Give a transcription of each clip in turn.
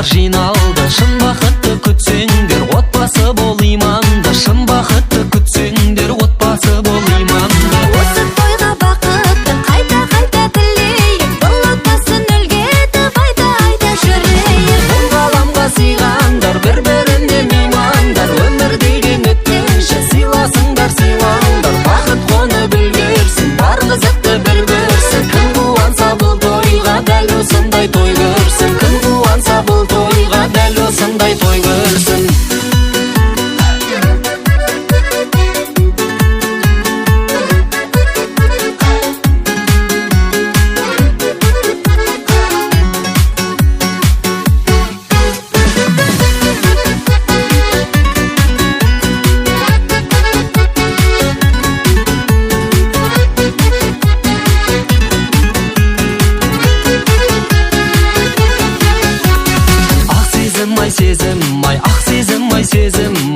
жиналғандар жиналды. Шын бақытты күтсеңдер, отбасы бол иманды. Шын бақытты күтсеңдер, отбасы бол иманды. Осы тойға бақытты қайта тілейік, бұл отбасын үлгі етіп айта жүрейік. Бұл ғаламға сыйғандар, бір-біріне меймандар. Өмір деген өткенше сыйласыңдар, сыйлаңдар. Бақыт қоны білгерсін, бар қызықты бір көрсін. Кім қуанса бұл тойға дәл осындай той көрсін. Кім қуанса бұл тойға дәл осындай той көрсін. Ақ сезім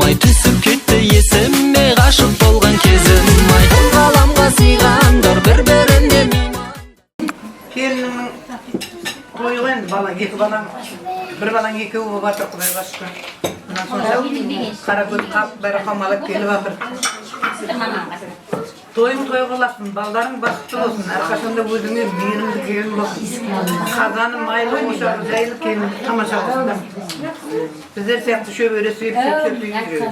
ай түсіп кетті есіме, ғашық болған кезім ай. Бұл ғаламға сыйғандар, бір-біріне мейман. Келінімнің тойы ғой енді, балаң, екі балаң, бір балаң екеуі болып жатыр, Құдайға шүкір. Мұнан соң қара көз қап, бәрі қамалап келіп жатыр. Тойың той қыласын, балдарың бақытты болсын, әрқашанда өзіңе мейірімді келін болсын. Қазаны майлы ошағы жайлы келін тамаша болсын. Біздер сияқты шөбере сүйіп жүреді.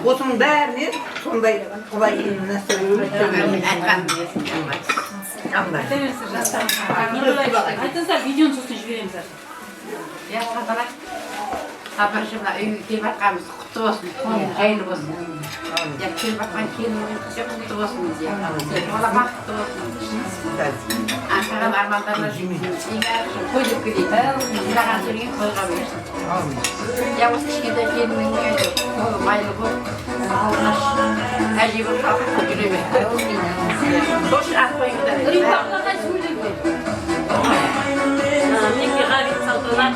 Осының бәріне сондай Құдай нәсіп шөберіне айтқанын есін қалмайды. Айтыңыздар, видеоны сосын жібереміздер. Апаршымда үйге келіп жатқанымыз құтты болсын, жайлы болсын. Келіп жатқан келініміз құтты болсын, бала бақытты болсын. Аңсаған армандарына той деп келейді, жылаған жүрген тойға берсін. Осы кішкентай келінімізге майлы болып, әже болып қалып жүре берсін. Сошы ақ қойыңыздар. Мінекей ғабит салтанат,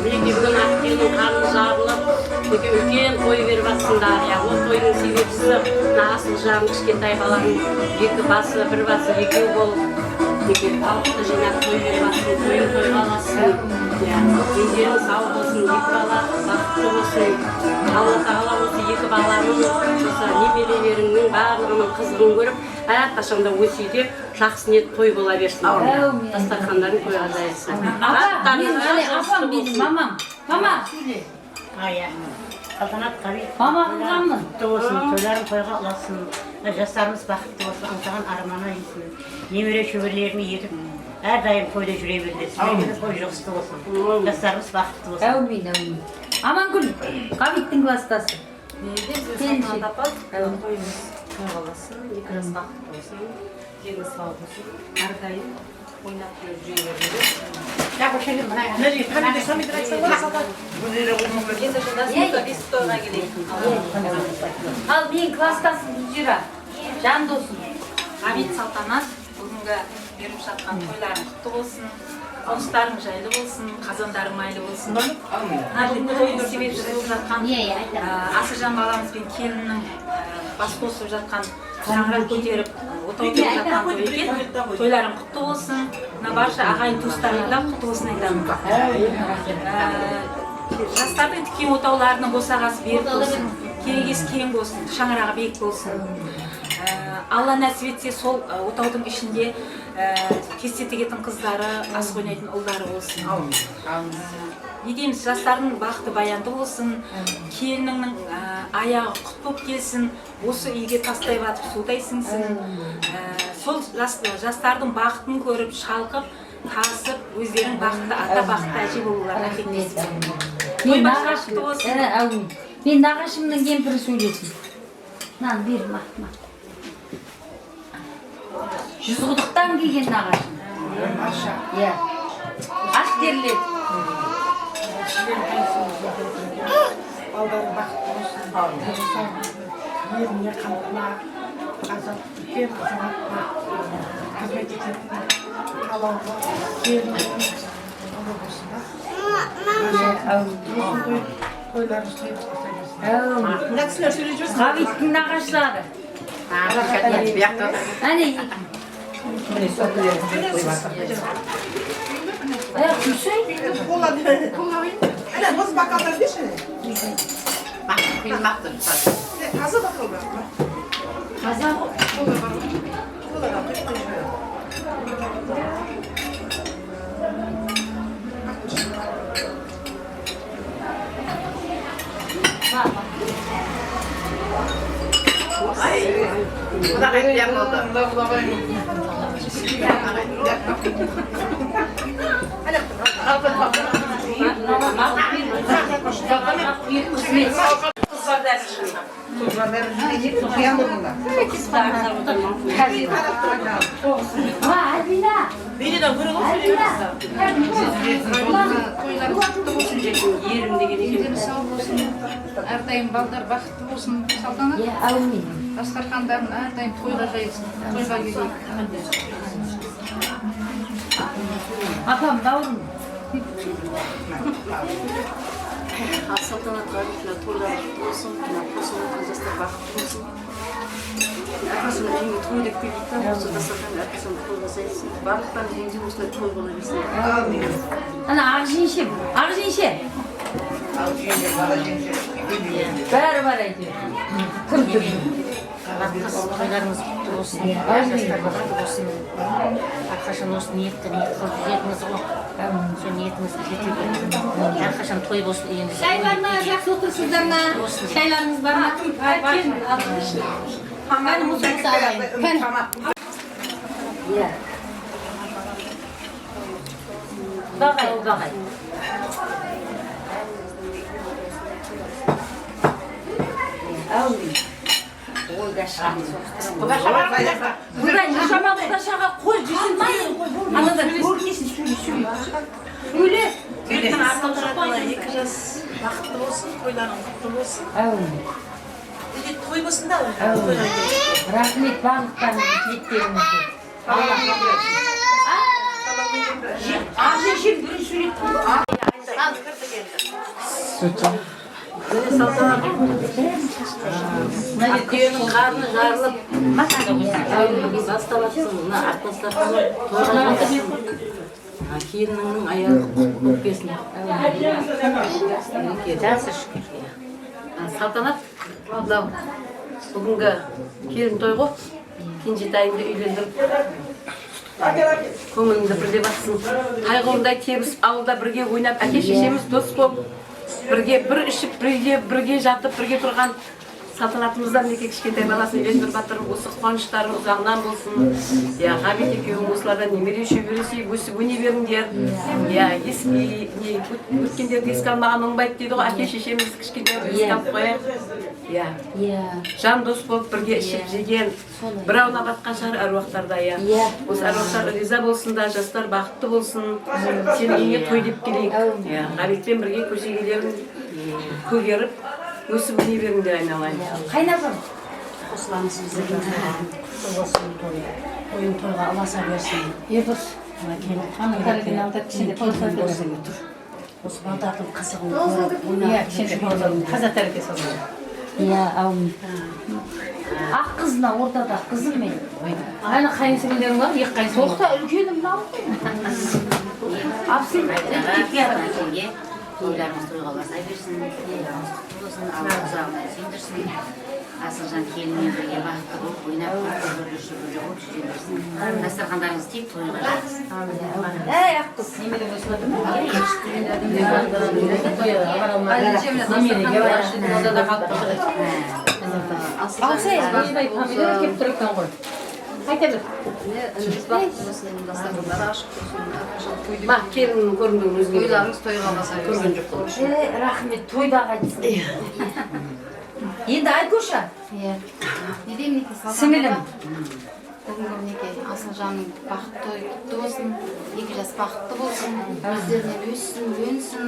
мінекей бүгін ақкелдің қарны жабылып, мінекей үлкен той беріп жатсыңдар. Ол тойдың себепшісі мына асыл жағын кішкентай баланың екі басы, бір басы екеу болып, мінекей халықты жинап той беріп жатсың, тойын тойға аласың. Дендерің сау болсын, екі бала бақытты болсын. Алла тағала осы екі баланың, осы немерелеріңнің барлығының қызығын көріп, әрқашанда осы үйде жақсы ниет той бола берсін. Дастархандарын тойға жайылсын. Апам менің мамам. Мама, сөйле. Салтанат Ғабит. Мама қылғанмын. Құтты болсын, тойларын тойға ұласын. Жастарымыз бақытты болсын, аңсаған арманы есін. Немере шөберлеріне етіп, әрдайым тойда жүре берді. Той жұғысты болсын. Жастарымыз бақытты болсын. Әумин, әумин. Амангүл, Ғабиттің кластасы. Салтанат апа, тойымыз той қаласын, екі жас бақытты болсын, дені сау болсын, әрдайым ойнап жүре береді. Ал мен кластасым Гүлжира, жан досым. Ғабит салтанат, бүгінгі беріп жатқан тойларың құтты болсын, ауыстарың жайлы болсын, қазандарың майлы болсын. Бүгінгі тойдың себепшісі болып жатқан Асылжан баламыз бен келіннің бас қосып жатқан, шаңырақ көтеріп, отау беріп жатқан той екен. Тойларың құтты болсын, барша ағайын туыстарың да құтты болсын айтамын. Жастардың тіккен отауларының босағасы берік болсын, керегесі кең болсын, шаңырағы биік болсын. Алла нәсіп етсе сол отаудың ішінде кесте тігетін қыздары, асық ойнайтын ұлдары болсын. Не дейміз, жастардың бақыты баянды болсын, келініңнің аяғы құт болып келсін, осы үйге тастай батып судай сіңсін. Сол жастардың бақытын көріп, шалқып, тасып, өздерің бақытты ата, бақытты әже болуларына тілектеспін. Той бақытты болсын. Мен нағашымның кемпірі сөйлесін. Нан бер, мақтыма. Жүзқұдықтан келген нағашым. Иә. Аш дерледі. Балдары бақытты болсын. Еліне қамқырлар, азат үлкен азаматқа қызмет ететін қалауға келініңіз ұлы болсын да. Тойларыңыз тойып жасайсыз. Ғабиттің нағашылары. Әне Күсей? Ana o'z bakallar beshini. Kıymaktır. Taze bakal bak. Таза Kola var. Kola var. Bu da hep yapıldı. Kızlar verin. Kıyam bunlar. Альбина! Beni de vurulur yerim деген сау болсын әрдайым балдар бақытты болсын салтанат Я Алмин. дастархандарын әрдайым тойға жайылсын тойға келейік Апам, бауырым. салтанат ғарифна тойлар болсын, қосылған жастар бақытты болсын. Әрқашан үйге той деп келейді, осы дастархан әрқашан тойға жайылсын. Барлықтарының үйінде осылай той бола берсін. Ана ақжиншем, ақжинше. Бәрі бар әйтеуір. Кім түр? Тойларыңыз құтты болсын. Жастар бақытты болсын. Әрқашан осы ниетті ниет қылып жүретіңіз ғой. Сол ниетіңізді кете беріңіз. Әрқашан той болсын үйіңізде. Шай бар ма? Жақсы отырсыздар ма? Шайларыңыз бар ма? Қане мұсылса алайын. Қане. Иә. Бағай, бағай. Алмин. Ойда шығамыз. Бұдан нешама бұдашаға қой жесін дейін. Анадан көрінесін сөйле. Екі жас бақытты болсын, тойларың құтты болсын. Алмин. Той болсын да Рахмет барлықтарыңыз тілектеріңізге. Ақжиншем бүрін сөйлеп. Мына түйенің қарны жарылып, басталапсың, мына артастардан тойға жатырсың. Келініңнің аяғы өкпесін. Жақсы шүкір. Салтанат, мынау бүгінгі келін той ғой, кенжетайымды үйлендіріп, көңіліңді бірге бассын. Қайғылындай тебісіп, ауылда бірге ойнап, әке шешеміз дос болып, бірге бір ішіп, бірге жатып, бірге тұрған салтанатымыздан неке кішкентай баласын үйлендіріп жатыр. Осы қуаныштарың ұзағынан болсын. Ғабит екеуің осылардан немере шөбересі өсіп өне беріңдер. Өткендерді еске алмаған оңбайды дейді ғой, әке шешеміз кішкентайымызды еске алып қояйық. Жан дос болып бірге ішіп жеген, бір ауна батқан шығар әруақтарда. Осы әруақтар риза болсын да, жастар бақытты болсын. Сен үйіне той деп келейік. Ғабитпен бірге көшегелерін көгеріп, өсіп өне беріңдер айналайын. Қайнағым. Қосыламыз біздерге. Ойын тойға аласа берсін. Ебіс. Осы балдардың қызығын көріп, ойнап, қаза тәрбие салады Иә, Алмин. Ақ қызына ортада қызым мен. Ана қайынсіңлерің бар, екі қайынсің. Тоқта үлкенім мынау. Апсын. тойларыңыз тойға баса берсін, тойларыңыз құтты болсын, алла ұзағына сүйіндірсін. Асылжан келінмен бірге бақытты болып, ойнап, бірге жүре берсін. Дастархандарыңыз тек тойға жатсын. Әй, ақ қыз. Немере өсіп Келіннің көрінуін өзге тойларыңыз тойға баса көрген жоқ. Рахмет, тойда қайтсын. Енді Айкоша. Иә. Не деймін неке Сіңілім. бүгінгі неке Асылжанның бақытты тойы құтты болсын, екі жас бақытты болсын, өздерінен өссін, өнсін,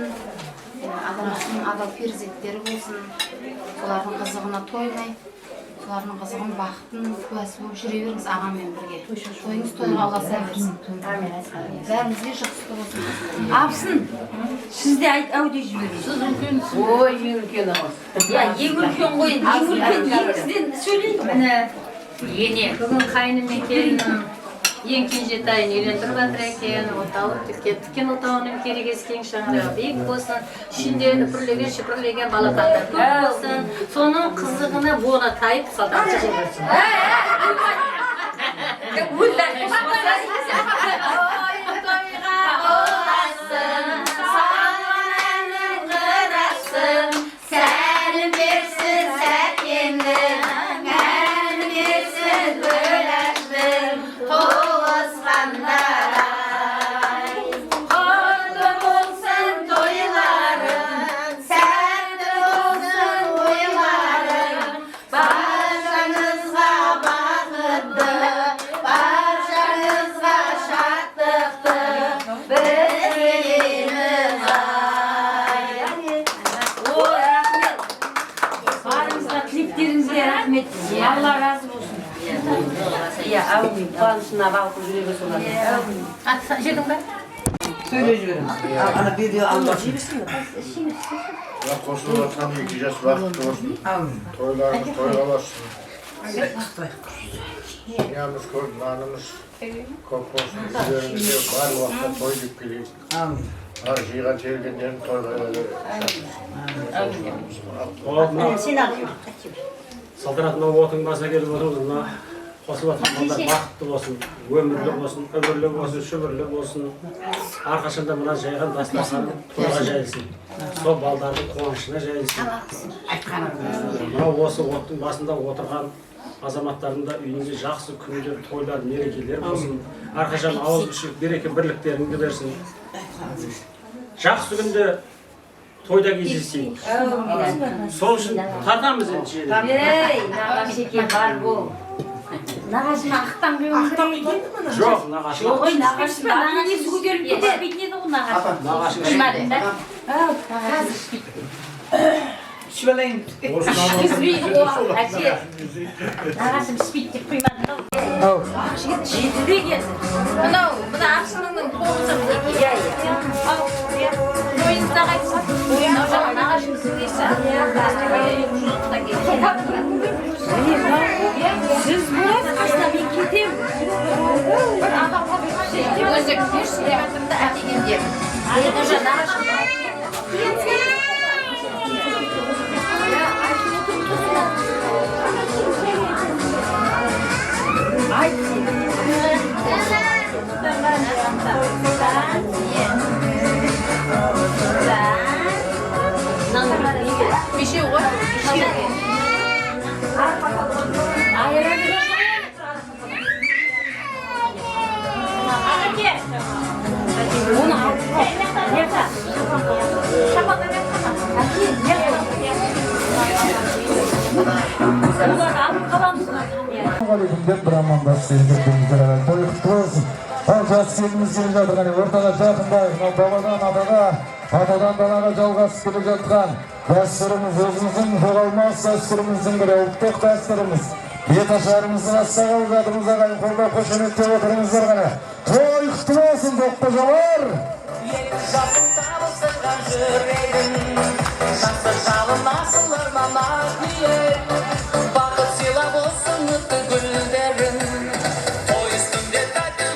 адамның адал перзенттері болсын, солардың қызығына тоймай, солардың қызығын бақытын куәсі болып жүре беріңіз ағамен бірге. Тойыңыз тойға аласа берсін. Бәріңізге жақсы болсын. Апсын, сіз де әуде жіберіңіз. Сіз үлкенсіз. Ой, ең үлкен ағыз. Иә, ең үлкен ғой, ең үлкен еңізден сөйлейді. Міне, Ене, бүгін қайным мен келінім ең кенжетайын үйлендіріп жатыр екен, отауы тіккен отауының керегесі кең шаңырағы биік болсын, ішінде үпірлеген шүпірлеген балапандар көп болсын, соның қызығына буына тайып салтанатты жіберсін. Allah razı olsun. Ya amin. Bağlısına bağlı yüreğe soğan. Жедің ба? Söyle jürim. Ana video anlatayım. Ya koşulur atsan 2 yaş vakti olsun. Amin. Toylarımız toylalasın. Yalnız nanımız korkmasın. Üzerinde var vakti toy dükkanı. Amin. Her şeyi çevirgenlerin toyları. Sen al. Салтанатына отың баса келіп отырмыз. Қосылып жатқан балдар бақытты болсын, өмірлі болсын, өмірлі болсын, шүбірлі болсын. Арқашында мына жайған дастархан тойға жайылсын. Сол балдардың қуанышына жайылсын. Мынау осы оттың басында отырған азаматтардың да үйінде жақсы күндер, тойлар, мерекелер болсын. Арқашан ауыз ішіп береке бірліктеріңді берсін. Жақсы күнде тойда кездесейік. Сол үшін тартамыз енді жерді. Ей, нағашеке бар бол. Нағашына ақтан қойған Жоқ, нағашы. Ой, нағашы нағашы көтеріліп кетер бетінеді ғой нағашы. Нағашы. Қимадың да? Şöyleyim. Піспейді ғой, әке. Нағашым піспейді деп қоймадың да? Жетіде келді. Мына ақшының қолысы иә. Ойында қайтса, нағашым сөйлесі. Сіз болады, қасына мен кетем. Өзі көш сүйеметімді әкегенде. Уже нағашым. Бешеу ғой? Айыра береш. Ағаке. Оны алып қол. Ерта. Шапалдан ерта. Әке, ерта. Олар алып қаламыз. деп бір амандасып жүргендер той құтты болсын. Ал жас келініміз келіп жатыр, ортаға жақындай, бабадан атадан далаға жалғасып келіп жатқан дәстүріміз, өзіміздің жоғалмас дәстүріміздің бірі, ұлттық дәстүріміз. Беташарымызды бастап алып жатырмыз, ағайын қолдап қошеметтеп отырыңыздар ғана. Той құтты болсын, жоқ қожалар! Жасың табысырған жүрегім, жақсы жалын асылырман ақ ниет, бақыт сыйлап болсын үтті гүлдерін. Той үстінде тәтті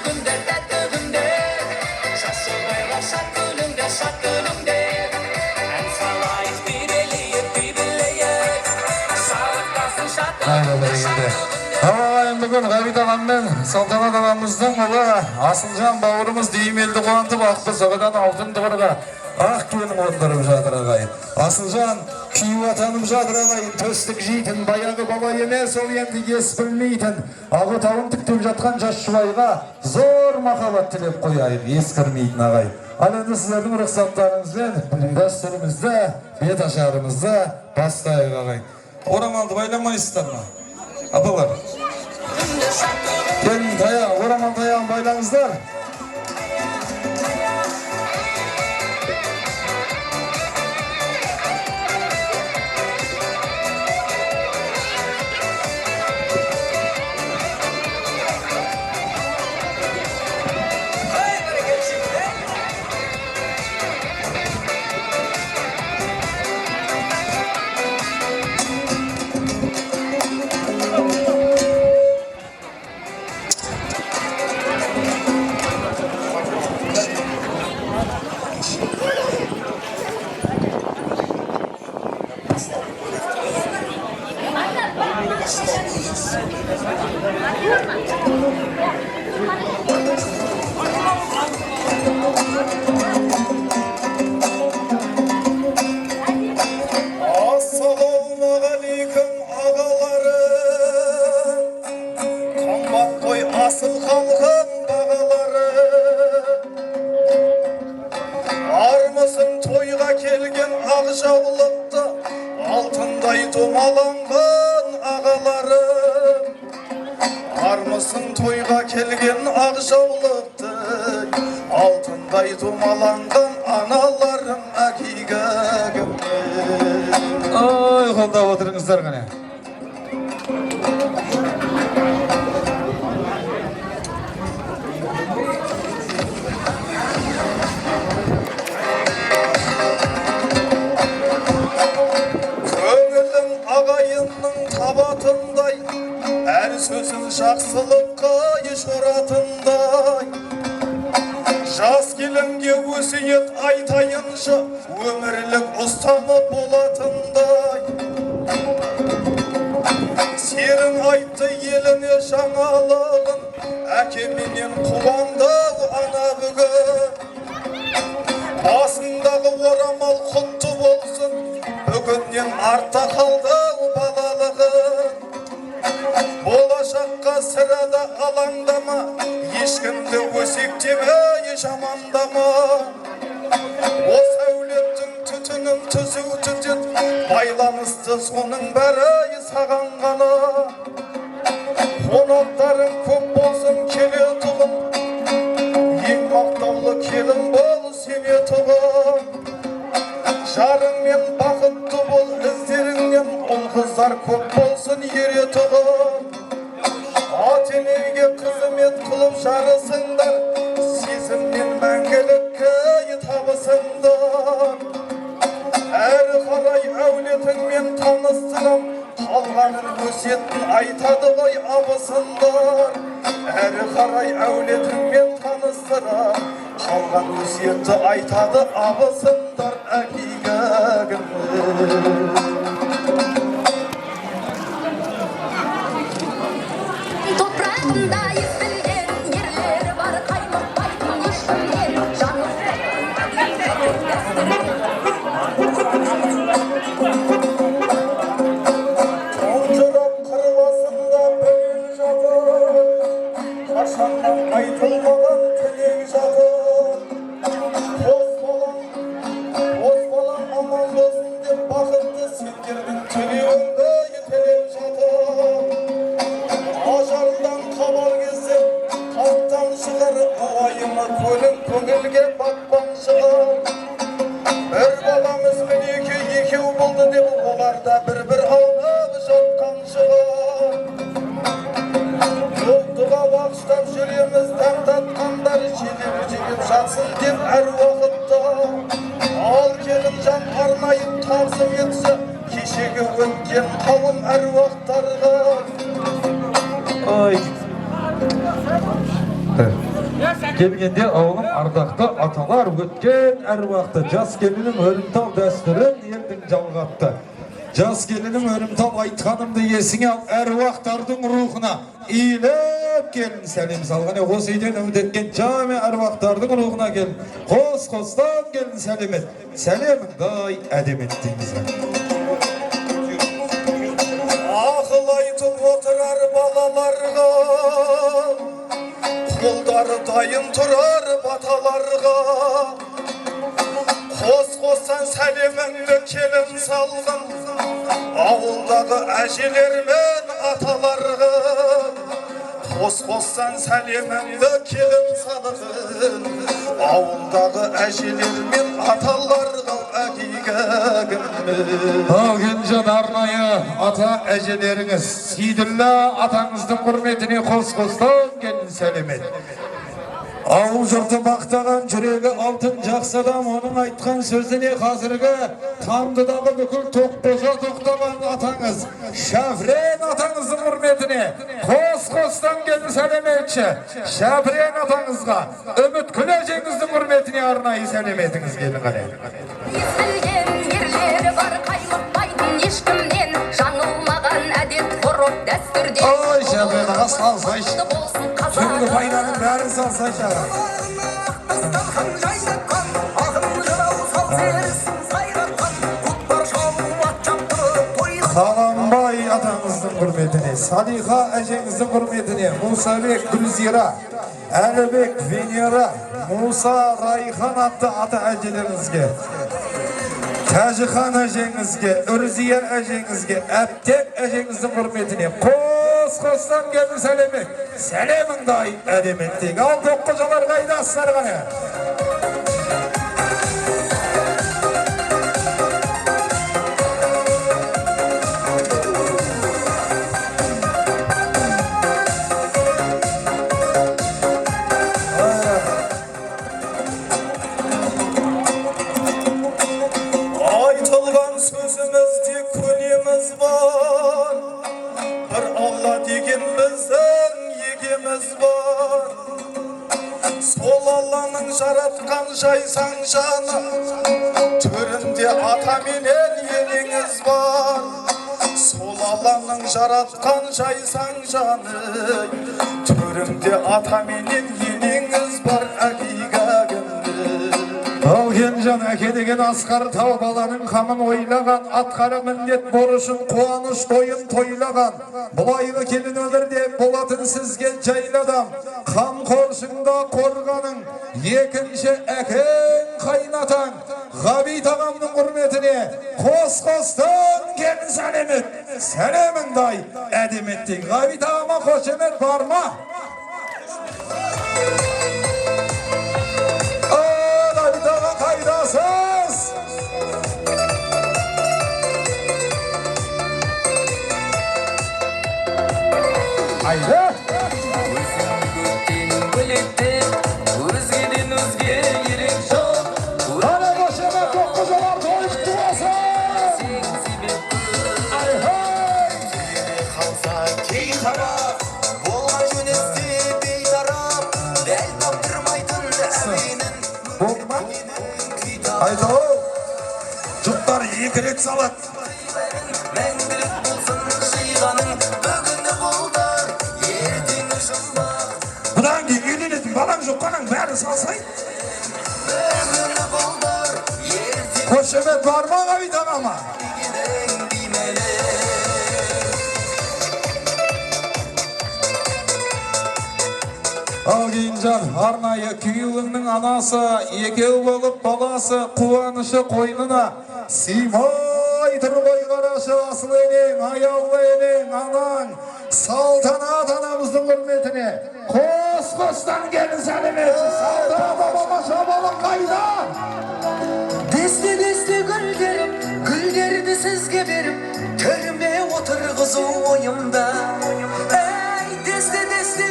күнде, шашылмайла шат күліңде, ән салайық бибелейік, шарықтасын шат күліңде. Ағайын бүгін Ғабит ағаммен Салтанат ағамыздың ұлы Асылжан бауырымыз деймелді қуантып ақбыз оғадан алтын тұғырға ақ келін отырып жатыр ағайын. Асылжан күйеу атанып жатыр ағайын, төстік жейтін, баяғы бала емес ол енді ес білмейтін. Ағытауын тіктеп жатқан жас жұбайға зор махаббат тілеп қояйық, ескірмейтін ағайын. Ал енді сіздердің рұқсаттарыңызбен дәстүрімізді, беташарымызды бастайық ағайын. Орамалды байламайсыздар ма? Апалар, келін таяқ, орамал таяғын байлаңыздар. ақжаулықты алтындай домаланған ағаларым армысың тойға келген ақжаулықты алтындай домаланған аналарым әкигәгім ой қолдап отырыңыздар ғана табатындай әр сөзін жақсылыққа еш ұратындай жас келінге өсиет айтайыншы өмірлік ұстамы болатындай серін айтты еліне жаңалығын әкеменен қуанды ана бүгін басындағы орамал құтты болсын бүгіннен артта қалды болашаққа сірада алаңдама ешкімді өсектеме жамандама осы әулеттің түтінін түзу түтет байланысты соның бәрі саған ғана қонақтарың көп болсын келетұғын ең мақтаулы келін бол сенетұғын жарыңмен бақытты бол іздеріңнен ұл қыздар көп болсын еретұғын ата-енеге қызмет қылып жарысыңдар сезімнен мәңгілікке табысыңдар әрі қарай әулетіңмен таныстырам қалғанын өсиетін айтады ғой абысындар әрі қарай әулетіңмен таныстырам қалған өсиетті айтады абысындар әкигәгім Топырағында естілген ерлері бар қаймықпайтын ешкімнен жаңыл тұнжырап қырласында бөлін жатыр қашаннан айтылмаған тілек жатыр қос балам аман болсын деп бақытты сендердің тілеуіңді телеп жатыр ажалдан хабар келсе қаттан шығар уайымы көңілге батпан шығар бір баламыз мінеки екеу болды деп оларда бір аунап жатқан шығар дұға бағыштап жүреміз дәм татқандар желеп жатсын деп әр уақытта ал келінжан арнайып тағзым етсе кешегі өткен қауым әруақтарға келгенде ауылым ардақты аталар өткен әруақты жас келінім өрімтал дәстүрін елдің жалғатты жас келінім өрімтал айтқанымды есіңе ал әруақтардың рухына иіліп келін сәлем салған осы үйден үміт еткен жаме әруақтардың рухына келін қос-қостан келін сәлемет сәлеміңді әдемет дейміз ақыл айтып отырар балаларға қолдары дайын тұрар баталарға қос-қостан сәлеміңді келін салғын ауылдағы әжелер мен аталарға қос-қостан сәлеміңді келін салғын ауылдағы әжелер мен аталарға әкигәгім ал келінжан арнайы ата әжелеріңіз Сейділлә атаңыздың құрметіне қос-қостан келін сәлемет ауыл жұрты мақтаған жүрегі алтын жақсы адам оның айтқан сөзіне қазіргі Тамдыдағы бүкіл Тоқбожа тоқтаған атаңыз Шәфрен атаңыздың құрметіне қос-қостан келін сәлеметші Шәфрен атаңызға Үміткүл әжеңіздің құрметіне арнайы сәлеметіңіз келін қане естілген ерлері бар қаймықпайтын ешкімнен жаңылмаған әдет ғұрып дәстүрден ой Шәфрен аға салсайшы түнгі пайданың бәрін салсайшы аға Қаламбай атаңыздың құрметіне, Салиха әжеңіздің құрметіне, Мусабек Гүлзира, Әлібек Венера, Муса Райхан атты ата әжелеріңізге Тәжіхан әжеңізге, Үрзия әжеңізге, Әптек әжеңіздің құрметіне қос-қостан келді сәлемек. Сәлеміңді ай әдеметтегі. Ал тоққожалар қайда сарғаны. Sözümüzde kölemiz var, bir Allah деген біздің егеміз бар. Сол Алланың жаратқан жайсаң жаны, төрінде ата менен енеңіз бар. Сол Алланың жаратқан жайсаң жаны, төрінде ата менен енеңіз бар. Ал Кенжан әке деген асқар тау баланың қамын ойлаған, атқары міндет борышын қуаныш тойын тойлаған. Бұлайғы келін өмірде болатын сізге жайладам. Қамқоршыңда қорғаның, екінші әкең қайнатаң. Ғабит ағамның құрметіне қос-қостан келін сәлемет. Сәлеміңді ай әдеметтің. Ғабит ағама қошемет бар ма? Қайдасыз? Айда? Көктен бөлекте, өзгеден өзге ерек жоқ. Ана көшеме тоққожалар тойықты болсын. Ай-хай! Қалса кей қарап, болға жөнесте бейтарап, дәл таптырмайтын әуенін. Болма? Айда-ау! Жұттар екі рет салат. Мәңгілік болсын жиғаның, бүгіні болды, ертеңі жұмбақ. Бұдан кейін үйленетін балаң жоқ қаның бәрі салсай. Бүгіні болды, ертеңі Көшемет бар ма Ғабит ағама? Ал Кейінжан, арнайы күйеуіңнің анасы, екеу болып баласы, қуанышы қойнына. Симай тұрбай қарашы асыл енең, аяулы енең, анаң. Салтанат анамыздың құрметіне қос-қостан келін сәлемет. Салтанат бабама шабалың қайда? Десте гүлдерім, гүлдерді сізге беріп, төріме отырғызу ойымда. Әй, десте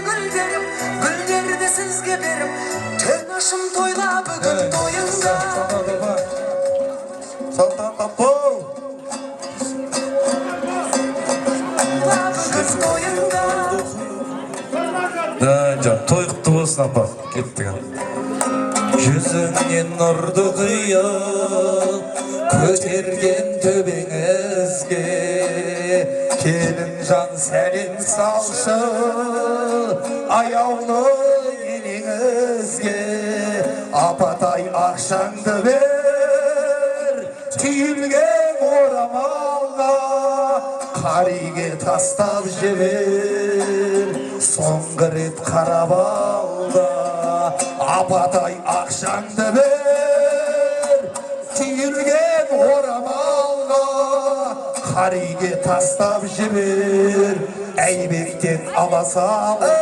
гүлдерім, гүлдерді сізге беріп, түн ашым тойла бүгін тойыңда. Салтанат апау! Бүгін тойыңда. Той құтты болсын апа, кеттік. Жүзіңнен нұрды құйып, көтерген төбеңізге, келін жан сәлем салшы, аяулы енеңізге. Апатай ақшаңды бер, түйілген орамалға, қариге тастап жібер, соңғы рет қарап алда. Апатай ақшаңды бер, түйілген орамалға, қариге тастап жібер, әйбектен ала салда.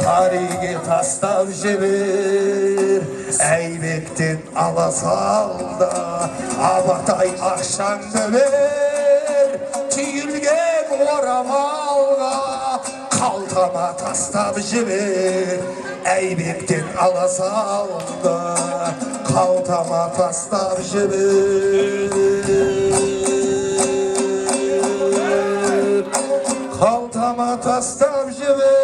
Қариге тастап жібер, әйбектен ала салда. Апатай ақшаңды бер, түйілген орамалға, қалтама тастап жібер, әйбектен ала салда. Қалтама тастап жібер, қалтама тастап жібер,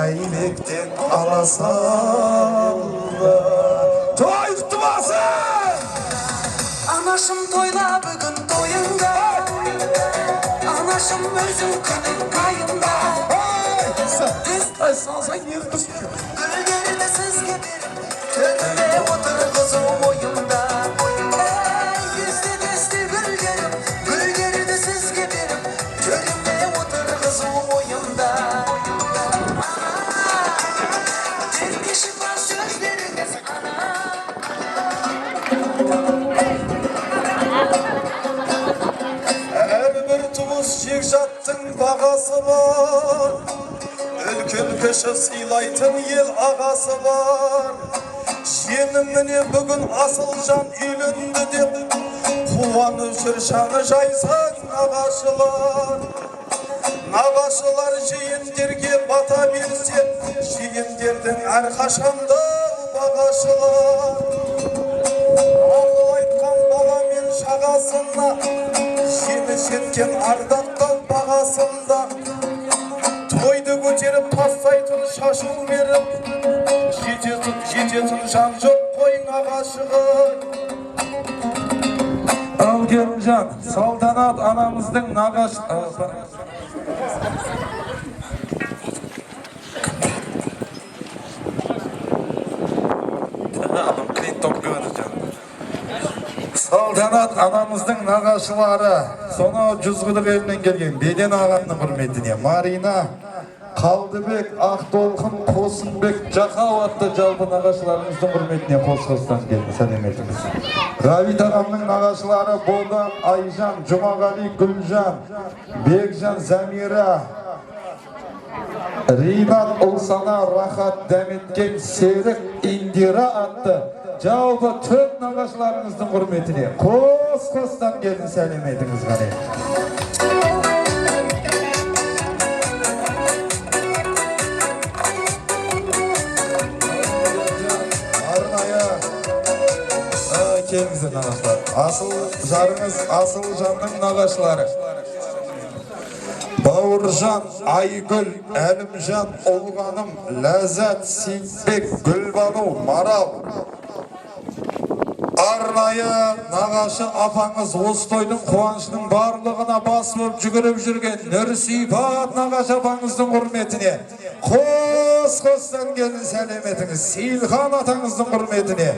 әйбектен ала салда. Той құтты болсын! Анашым тойла бүгін тойыңда, анашым өзің күнің қайында. Салсай не қыз? Гүлдерді сізге беріп, төріме отырғызу ойымда. Десте гүлдерім, гүлдерді сізге беріп, төріме отырғызу ойымда. Теркеші бар сөздеріңіз ана, Әрбір туыс жекжаттың бағасы бар, үлкен кіші сыйлайтын ел ағасы бар. Жеңім міне бүгін Асылжан үйленді деп қуанып жүр шаңы жайсаң нағашылар. Нағашылар жиендерге бата берсе, жиендердің әрқашанда бағашылар. Ақыл айтқан бала мен шағасына, жеміс жеткен ардаққа бағасында. Тойды көтеріп тастайтын шашу беріп, жететін жан жоқ қой нағашығы. Ал Керімжан, Салтанат анамыздың нағашы... Салтанат анамыздың нағашылары, сонау Жүзғұдық елінен келген Беден ағамның құрметіне Марина, Қалдыбек, Ақтолқын, Қосынбек, Жақау атты жалпы нағашыларымыздың құрметіне қос-қостан келді, сәлеметіңіз. Ғабит ағамның нағашылары Бодан, Айжан, Жұмағали, Гүлжан, Бекжан, Замира, Ринат, Ұлсана, Рахат, Дәметкен, Серік, Индира атты жалпы төп нағашыларыңыздың құрметіне қос-қостан келді, сәлеметіңіз ғане. Келіңіздер нағашылар. Асыл жарыңыз Асылжанның нағашылары. Бауыржан, Айгүл, Әлімжан, Олғаным, Ләззат, Сейтбек, Гүлбану, Марал. Арнайы нағашы апаңыз осы тойдың қуанышының барлығына бас болып жүгіріп жүрген Нұрсипат нағашы апаңыздың құрметіне қос-қостан келін сәлеметіңіз. Сейілхан атаңыздың құрметіне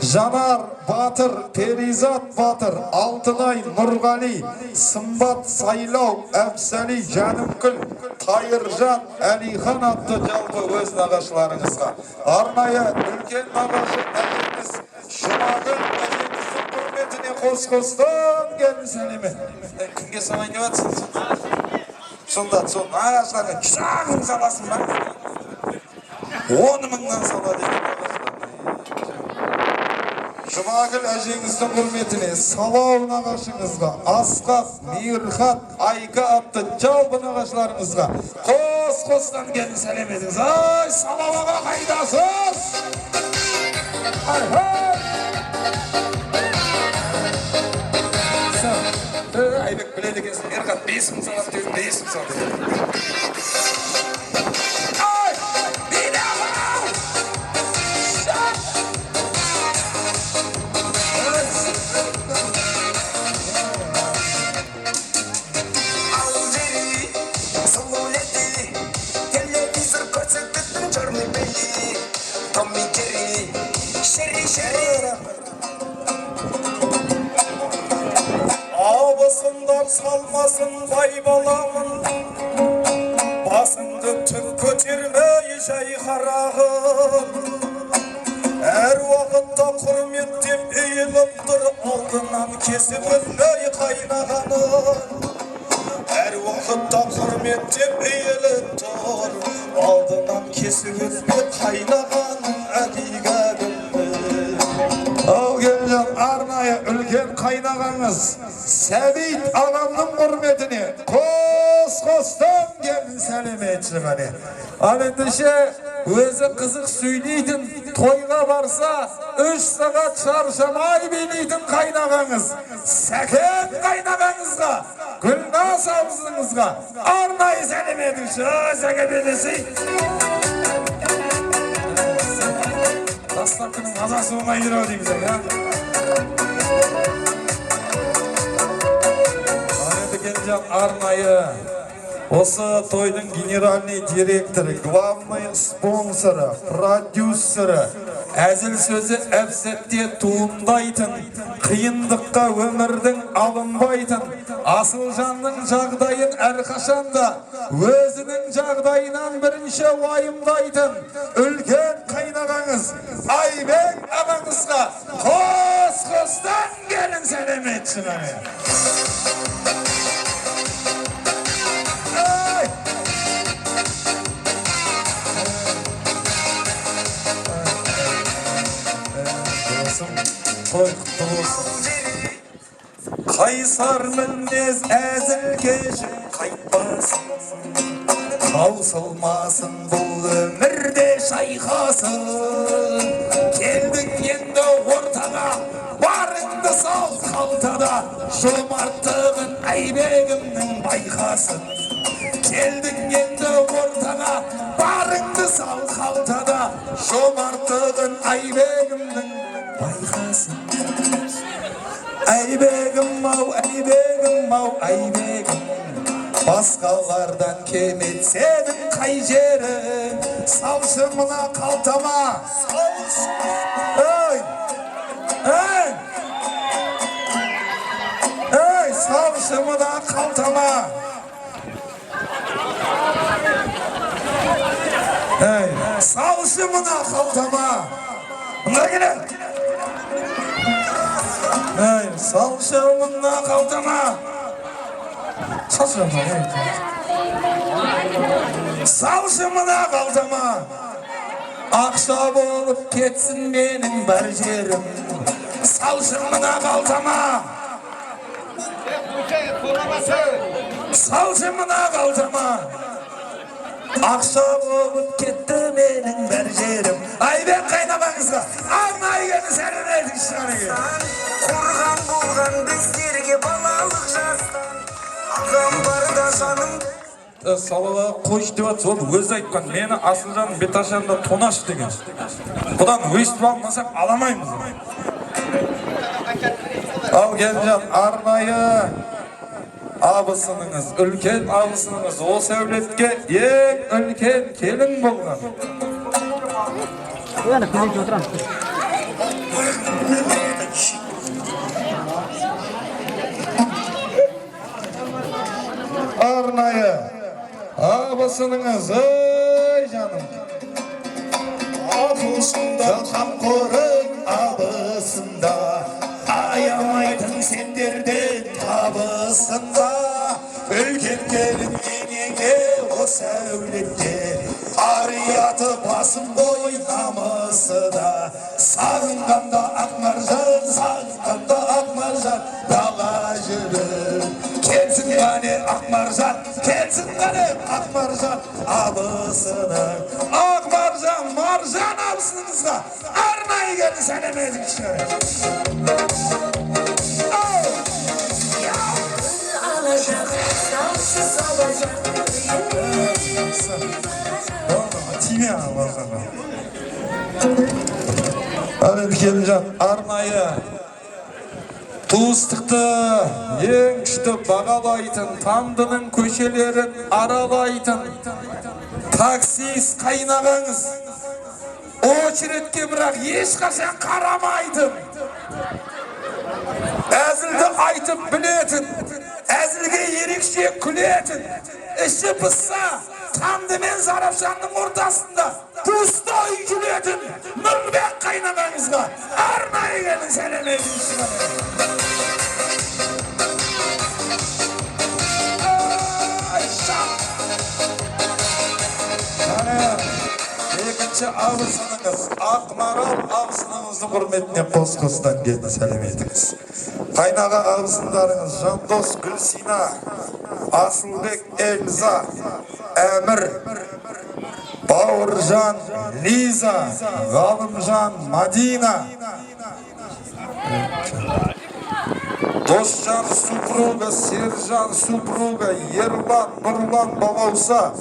Жанар, Батыр, Перизат Батыр, Алтынай, Нұрғали, Сымбат, Сайлау, Әбсәли, Жанымкүл, Тайыржан, Әлихан атты жалпы өз нағашыларыңызға. Арнайы үлкен нағашы әкеміз Жұмагүл әжеңіздің құрметіне қос-қостан келін сәлемет. Кімге салайын деп жатсыз? Сонда сол нағашыларға шағын саласын ба? 10 мыңнан сала деген нағашыларға. Жұмагүл әжеңіздің құрметіне Салау нағашыңызға, Асқақ, Мейірхат, Айка атты жалпы нағашыларыңызға қос-қостан келін сәлеметіңіз. Ай, Салау аға қайдасыз? Айбек біледі екенсің, Ерқат 5 мың салады дедің, 5 мың салады. Ай! Мені ағау! Шат! Ауыл жері, сұлу леди, телевизор көрсететін черный бейли, Томми Джерри, Шерри. Абысындар салмасын бай баламын, басыңды түк көтермей жай қарағым. Әр уақытта құрметтеп үйіліп тұр, алдынан кесіп өтмей қайнағаным. Әр уақытта құрметтеп үйіліп тұр, алдынан кесіп өтмей қайнағаным әдейгі гүлді. Ал келген арнайы үлкен қайнағаңыз Сәбит ағамның құрметіне қос-қостан келін сәлеметші ғане. Ал ендіше өзі қызық сөйлейтін, тойға барса 3 сағат шаршамай билейтін қайнағаңыз Сәкен қайнағаңызға, Гүлназ абызыңызға арнайы сәлеметіңші. Сәкен бедесі Тастапкінің мазасы оңай жүру дейміз, арнайы осы тойдың генеральный директоры, главный спонсоры, продюсері, әзіл сөзі әпсетте туындайтын, қиындыққа өмірдің алынбайтын, Асылжанның жағдайын әрқашанда өзінің жағдайынан бірінші уайымдайтын үлкен қайнағаңыз Айбек ағаңызға қос сәлем етсін ане. Қайсар мінез әзілкешім қайтпасын, таусылмасын бұл өмірде шайқасын. Келдің енді ортаға, барыңды сал қалтада, жомарттығын әйбегімнің байқасын. Келдің енді ортаға, барыңды сал қалтада, жомарттығын әйбегімнің байқасын. Әйбегім ау, әйбегім ау, әйбегім, басқалардан кем етсенің қай жерің, салшы мына қалтама. Ой, ой, ой, салшы мына қалтама. Ой, салшы мына қалтама. Мына келе. Ай, салшы мына қалтама. Салшы мына қалтама. Ақша болып кетсін менің бар жерім. Салшы мына қалтама. Салшы мына қалтама. Ақша болып кетті менің бар жерім. Айбек қайнамаңызға арнайы келді сәлем етіңіз шареге. Қорған болған біздерге балалық жастан, ағам барда жаным. Салаға қойш деп атсы, ол өзі айтқан, мені Асылжан Беташарында тонаш деген. Бұдан өйстіп алмасақ аламаймыз. Ал келжан, арнайы абысыныңыз, үлкен абысыныңыз осы әулетке ең үлкен келін болған. Арнайы абысыныңыз, ой жаным, абысында қамқорың абысында, аямайтын сендерден табысында. Үлкен келін енеге осы әулетте, арияты басым бой намысы да. Сағынғанда Ақмаржан, сағынғанда Ақмаржан, дала жүрір. Келсін ғане Ақмаржан, келсін ғане Ақмаржан, абысының. Ақмаржан, Маржан абысыныңызға арнайы келді сәлем етіңіз. Тиме Маржанға. Әреді келінжан, арнайы туыстықты ең күшті бағалайтын, Тамдының көшелерін аралайтын таксист қайнағаңыз, очередке бірақ ешқашан қарамайтын, әзілді айтып білетін, әзілге ерекше күлетін, іші пысса Тамды мен Зарапшанның ортасында туыстай күлетін Нұрбек қайнағаңызға арнайы келін сәлем етіңіз. Екінші абысыныңыз, Ақмарал абысыныңыздың құрметіне қос-қостан келді сәлем етіңіз. Қайнаға абысындарыңыз Жандос Гүлсина, Асылбек Эльза, Әмір, Бауыржан Лиза, Ғалымжан Мадина, Досжан супруга, Сержан супруга, Ерлан, Нұрлан Балауса,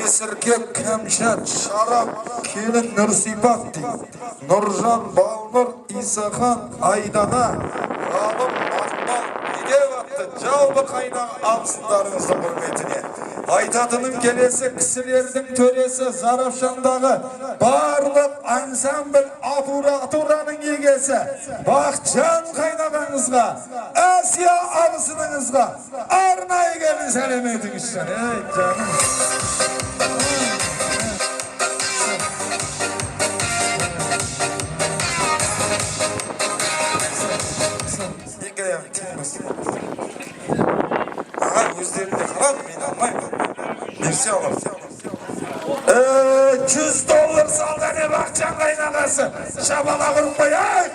Есіркек Кәмшат, Шарап, келін Нұрсипат дейді. Нұржан Балнұр, Исахан, Айдана, Ғалым, Ақмал, Едеватты, жалбы қайнағы абысындарыңыздың құрметіне. Айтатыным келесі кісілердің төресі Зарапшандағы барлық ансамбль аппаратураның егесі Бақытжан қайнағаңызға, Әсия абысыныңызға арнайы келін сәлем етіңіз. Ей жаным. $100 saldı ne bakcan kaynanası. Şabala kurup koyay.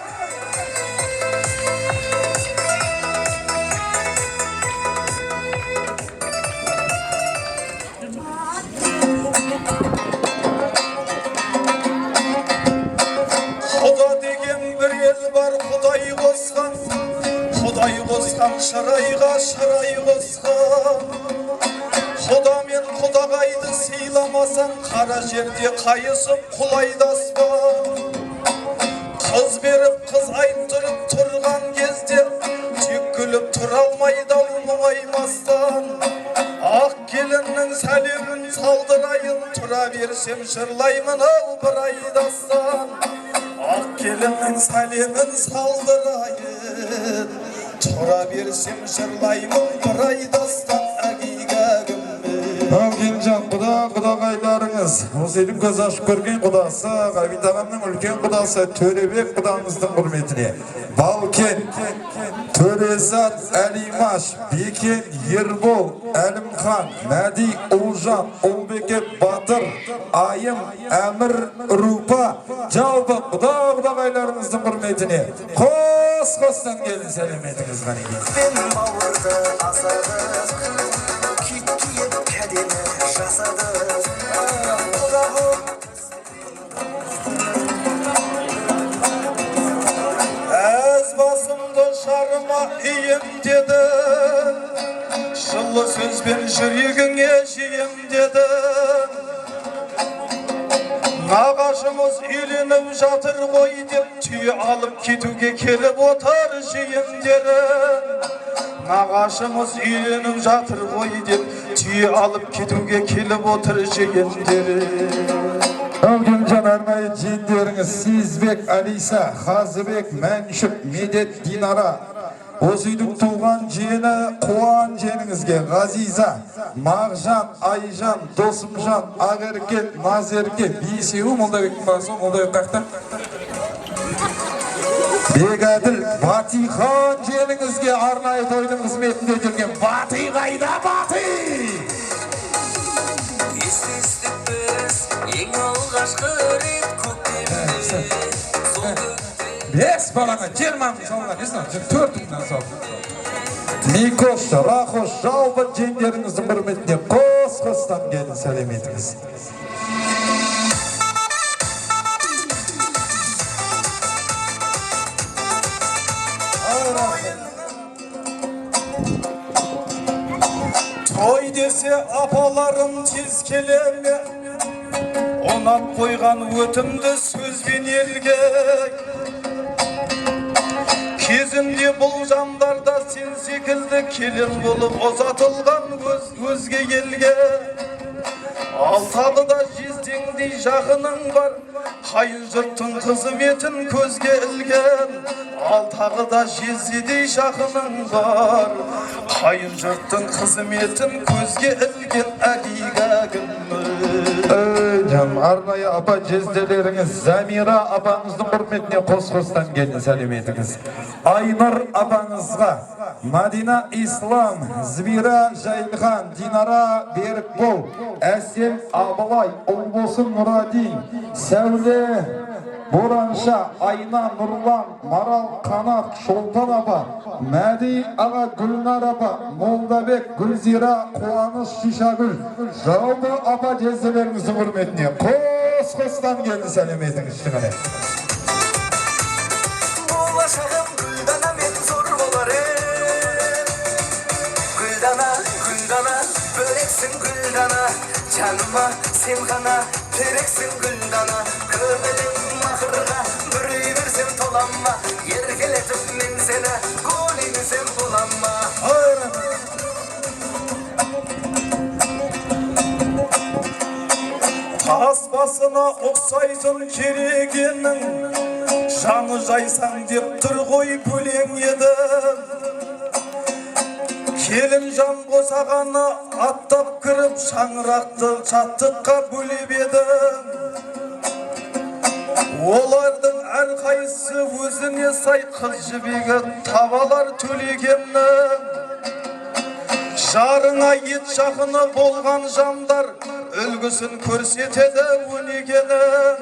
Xudo degen bir el var, Xudoy qo'sgan. Xudoy qo'sgan shirayga shiray qo'sgan. Xudo men Xudog'ayni siylamasam, qara yerda qayisib qulaydi osmon. Qiz berib qiz ayttirib turgan kezde, tek kulib turolmaydi muaymasdan. Aq kelinning salemin saldirayın, tura bersem shirlayman bir aydasdan. Aq kelinning salemin saldirayın, tura bersem shirlayman bir aydasdan. Gelcan Құдағайларыңыз, Мұсейдің көз ашып көрген құдасы, Ғабит ағамның үлкен құдасы, Төребек құдамыздың құрметіне. Балкен, Төресат, Әлимаш, Бекен, Ербол, Әлімхан, Мәди, Ұлжан, Ұлбеке, Батыр, Айым, Әмір, Рупа, жалпы құдағайларыңыздың құрметіне. Қос-қостан келін сәлеметіңіз ғанеке. Az basımda şarıma iyim dedi, Şıllı söz ben жүрегіңе жиім dedi. Nağaşımız үйленіп жатыр ғой деп, түйе алып кетуге келіп отыр жиім dedi. Nağaşımız үйленіп жатыр ғой деп, түйе алып кетуге келіп отыр жиім dedi. Gelcan arnayı jendеріңіз Сезбек, Алиса, Хазыбек, Мәншік, Медет, Динара. Осы үйдің туған жиені Қуан жеңіңізге Ғазиза, Мағжан, Айжан, Досымжан, Ағерке, Назерке, бесеуі Молдабектің басы, Молдабек қақта. Бегәділ, Батихан жеңіңізге арнайы тойдың қызметінде жүрген Бати қайда Бати? Ең алғашқы рет көктемде Бес балаңа 20 мың салған, есін, 4 мыңнан салған. Микош, Рахош, жалпы жеңдеріңіздің құрметіне қос-қостан келін сәлеметіңіз. Той десе апаларым тез келеме, онап қойған өтімді сөзбен елге. Кезінде бұл жандарда сен секілді келін болып ұзатылған өзге елге. Ал тағы да жездеңдей жақының бар, қайын жұрттың қызметін көзге ілген. Ал тағы да жездедей жақының бар, қайын жұрттың қызметін көзге ілген әлигәгім. Арнайы апа жезделеріңіз Замира апаңыздың құрметіне қос-қостан келін сәлеметіңіз. Айнұр апаңызға, Мадина Ислам, Збира Жайлхан, Динара Берікбол, Әсел Абылай, Ұлбосын Нұрадин, Сәуле Боранша, Айна Нұрлан, Марал Қанат, Шолпан апа, Мәди аға Гүлнар апа, Молдабек, Гүлзира, Қуаныш Шишагүл, жалпы апа жезделеріңіздің құрметіне қос-қостан келді сәлеметіңіз шығыны. Болашағым гүлдана мен зор болар ем. Гүлдана, гүлдана, бөлексің гүлдана, жаныма сен ғана терексің гүлдана. Көңілің мақырға бүрей берсем толама, еркелетіп мен сені көйлемесем болама. Тас басына ұқсайтын керегенің, жаны жайсаң деп тұр ғой бөлең едім. Келін жан босағаны аттап кіріп, шаңырақты шаттыққа бөлеп едім. Олардың әрқайсысы өзіне сай қыз жібегі табалар төлегеннің. Жарыңа ет жақыны болған жандар үлгісін көрсетеді өнегенің.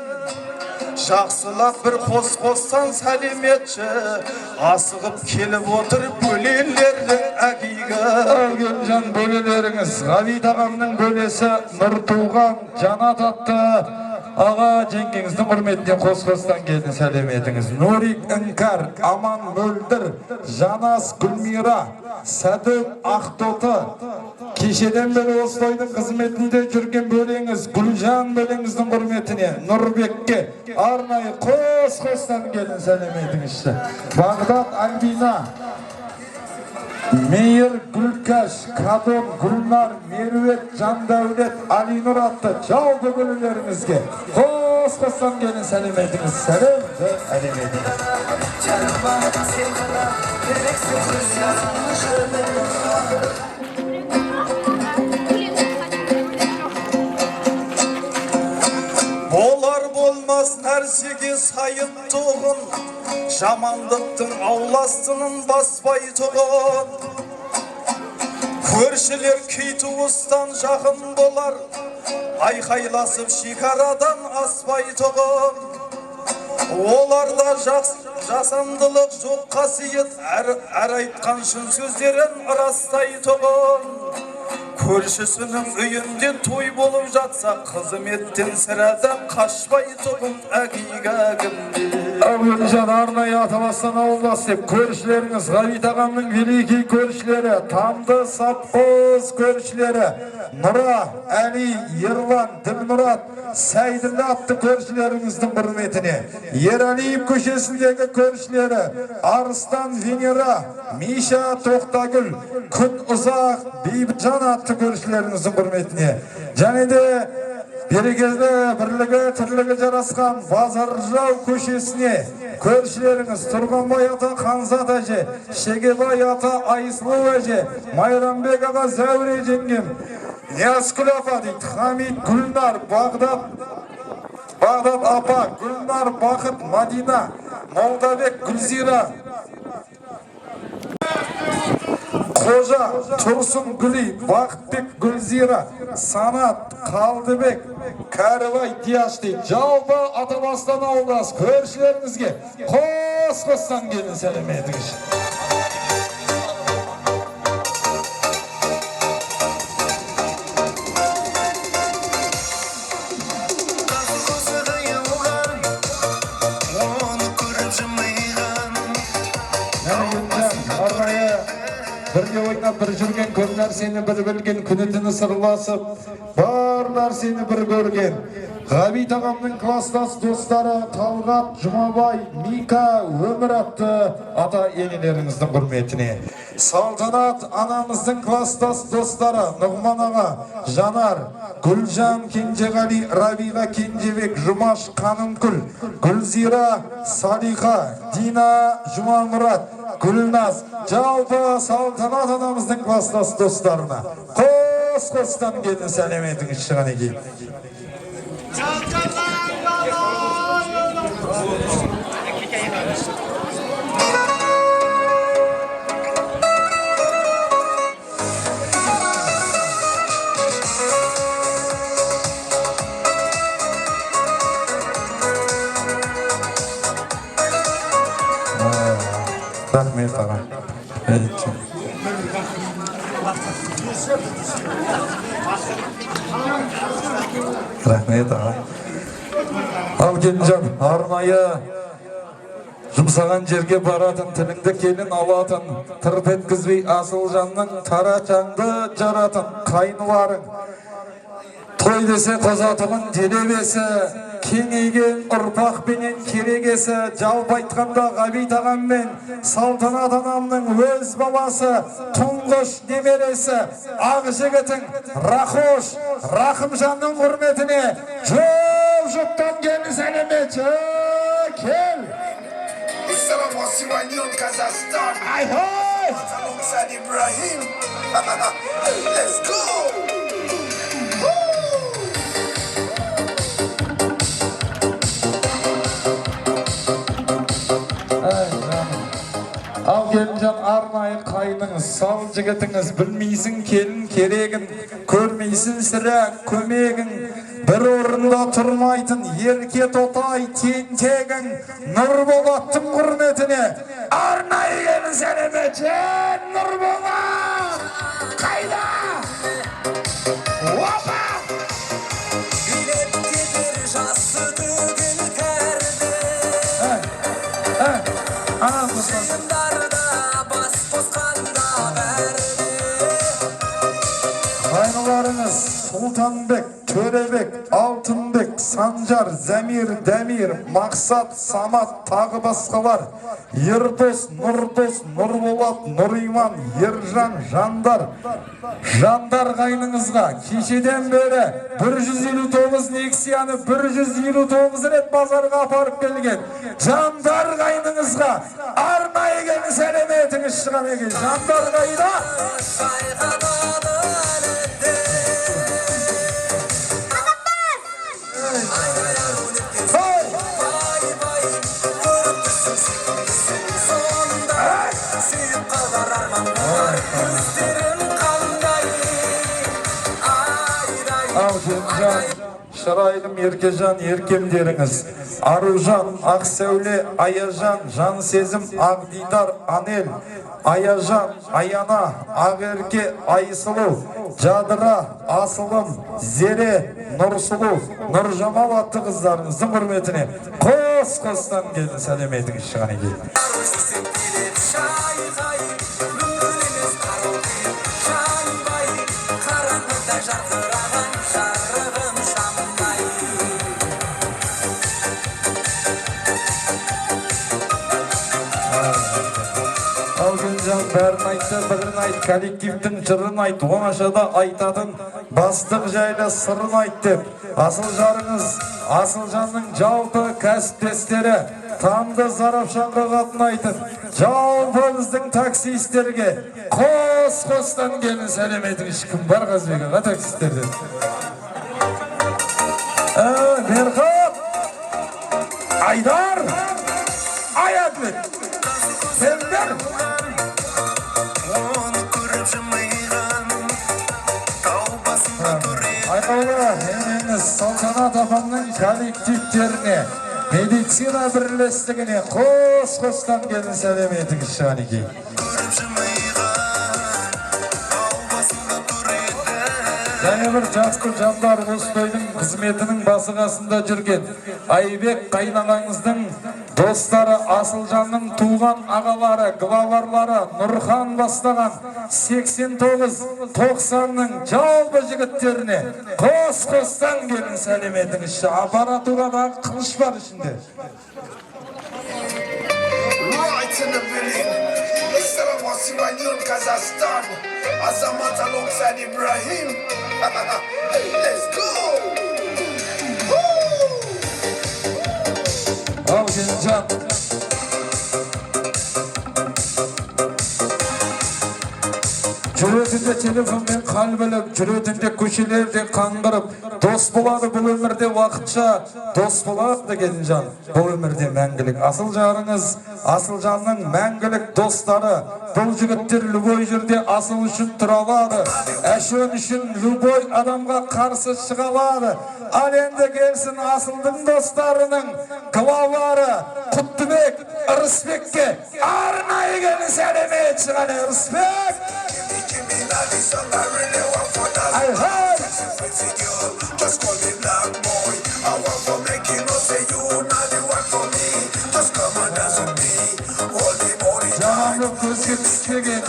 Жақсылап бір қос-қостан сәлеметші, асығып келіп отыр бөлелердің әкейгі. Гүлжан бөлелеріңіз, Ғабит ағамның бөлесі Нұртуған Жанат атты аға жеңгеңіздің құрметіне қос-қостан келді сәлеметіңіз. Нурик Іңкар, Аман Мөлдір, Жанас Гүлмира, Сәдік Ақтоты, кешеден бері осы тойдың қызметінде жүрген бөлеңіз Гүлжан бөлеңіздің құрметіне Нұрбекке арнайы қос-қостан келді сәлеметіңізші. Бағдат Альбина, Мейір Гүлкаш, Кадон Гүлнар, Мерует Жандәулет, Алинұр атты жалпы бөлелеріңізге қос-қостан келін сәлеметіңіз. Сәлем және әлеметіңіз. Болар болмас нәрсеге сайын тұғын, жамандықтың ауластының баспай тұғын. Көршілер кей туыстан жақын болар, айқайласып шекарадан аспай тұғын. Оларда жасандылық жоқ қасиет, әр айтқан шын сөздерін растай тұғын. Көршісінің үйінде той болып жатса, қызметтен сірәді қашпай тұғын әкейгәгімде. Гүлжан арнайы Аталастан ауылдас деп көршілеріңіз, Ғабит ағамның великий көршілері, Тамды Сапқоз көршілері, Нұра, Әли, Ерлан, Ділмұрат, Сәйділі атты көршілеріңіздің құрметіне, Ералиев көшесіндегі көршілері, Арыстан Венера, Миша Тоқтагүл, Күн Ұзақ, Бейбітжан атты көршілеріңіздің құрметіне, және де берекелі бірлігі тірлігі жарасқан Базаржау көшесіне көршілеріңіз Тұрғанбай ата Қанзат әже, Шегебай ата Айсылу әже, Майрамбек аға Зәуре жеңгем, Яскүл апа дейді, Хамид Гүлнар, Бағдат апа, Гүлнар Бақыт Мадина, Молдабек Гүлзира, Қожа Тұрсын Гүли, Бақытбек Гүлзира, Санат Қалдыбек, Кәрібай Дияш дейді. Жалпы Аталастан ауылдас көршілеріңізге қос-қостан келін сәлеметіңіз. Бірге ойнап бір жүрген, көп нәрсені бір білген, күні түні сырласып, бар нәрсені бір көрген. Ғабит ағамның кластас достары Талғат, Жұмабай, Мика, Өмір атты ата енелеріңіздің құрметіне. Салтанат анамыздың кластас достары Нұғман аға, Жанар, Гүлжан Кенжеғали, Рабиға Кенжебек, Жұмаш Қанымгүл, Гүлзира, Салиха, Дина, Жұмамұрат, Гүлназ, жалпы Салтанат анамыздың кластас достарына қос-қостан келін сәлеметіңіз шыған екен. Рахмет аға. Рахмет аға. Ал Келінжан, арнайы жұмсаған жерге баратын, тіліңді келін алатын, тырп еткізбей Асылжанның тарачаңды жаратын, қайныларың. Той десе қозатығын делебесі, кеңейген ұрпақпенен керегесі, жалпы айтқанда Ғабит ағам мен Салтанат анамның өз баласы, тұңғыш немересі, ақ жігітің Рахош, Рахымжанның құрметіне жұптан келі сәлеметші, кел! Let's go! Ал келінжан арнайы қайныңыз, сал жігітіңіз, білмейсің келін керегін, көрмейсін сірә көмегін, бір орында тұрмайтын ерке тотай тентегің, Нұрболаттың құрметіне арнайы келін сәлеметші Нұрболат! Қайда? Опа! Билеттедір жасы төгіл кәрді Жиындарда бас қосқанда бәрді Қайныларыңыз Сұлтанбек, Төребек, Алтынбек, Санжар, Зәмир, Дәмир, Мақсат, Самат, тағы басқалар Ердос, Нұрдос, Нұрболат, Нұриман, Ержан, Жандар Жандар қайныңызға кешеден бері 159 Нексияны 159 рет базарға апарып келген Жандар қайныңызға арнайы келін сәлеметіңіз шыған екен Жандар қайда? Ал Жемжан, Шырайлым Еркежан еркемдеріңіз, Аружан, Ақсәуле, Аяжан, Жан Сезім, Ағдидар, Анел, Аяжан, Аяна, Ағерке, Айсылу, Жадыра, Асылым, Зере, Нұрсылу, Нұржамал атты қыздарыңыздың құрметіне қос-қостан келін сәлеметіңіз шыған екен. Бәрін айтты, бірін айт, коллективтің жырын айт, оңашада айтатын бастық жайлы сырын айт деп. Асыл жарыңыз, асыл жанның жалпы кәсіптестері, тамды Зарапшанға қатын айтып, жалпы біздің таксистерге қос-қостан келін сәлеметіңіз кім бар Қазбекаға таксистерден? Мерхат, Айдар, Аятбек, сендер. Айқаулы, емеңіз Салтанат апамның коллективтеріне, медицина бірлестігіне қос-қостан келін сәлеметіңіз Шанеке. Және бір жасқы жандар осы тойдың қызметінің басы қасында жүрген Айбек қайнағаңыздың достары, Асылжанның туған ағалары, главарлары, Нұрхан бастаған 89-90-ның жалпы жігіттеріне қос-қостан келін сәлеметіңізші. Аппаратурадағы қылыш бар ішінде. Azamat alongside Ibrahim. Let's go. Al Gencan. Жүретінде телефонмен қалбіліп, жүретінде көшелерде қаңғырып, дос болады бұл өмірде уақытша, дос болады деген жан, бұл өмірде мәңгілік. Асыл жарыңыз, асыл жанның мәңгілік достары, бұл жігіттер любой жерде асыл үшін тұралады, әшөн үшін любой адамға қарсы шығалады. Ал енді келсін асылдың достарының главары Құттыбек, Ырысбекке арнайы келін сәлемет шығаны. Ырысбек! I heard. Just call me black boy. I want for making you say you not the one for me. Just come and dance with me. Hold the body tight. Jamanlık gözge düşmegen,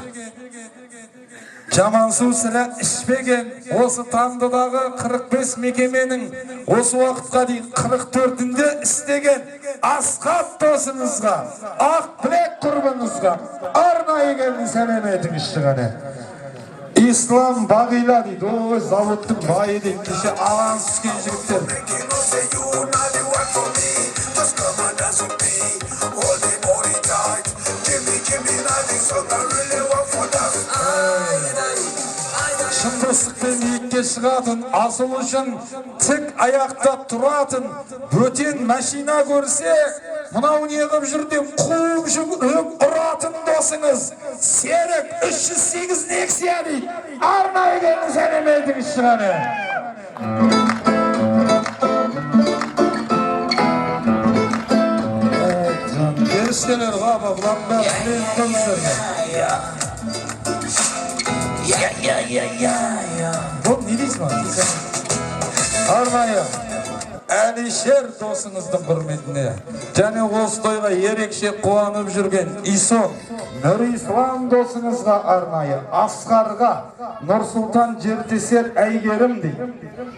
жамансу сілі ішпеген, осы Тандыдағы 45 мекеменің осы уақытқа дейін 44-інде істеген Асқат досыңызға, ақ білек құрбыңызға арнайы келін сәлеметіңіз шығаны. Ислам Бағила дейді, о заводтың байы дейді, кеше алан түскен жігіттер. Шындырсықпен биікке шығатын, асыл үшін тік аяқта тұратын, бөтен машина көрсе, мынау не қып жүр деп қуып жүріп ұратын дос қарындасыңыз Серік 308 Nexia дейді. Арнайы келін сәлеметіңіз шығаны. Періштелер ғаба, бұланға мен қылсырға. Бұл не дейсің ма? Арнайы Әлишер досыңыздың құрметіне және осы тойға ерекше қуанып жүрген Исон Нұрислам досыңызға арнайы Асқарға Нұрсұлтан Жертесер Әйгерім дейді.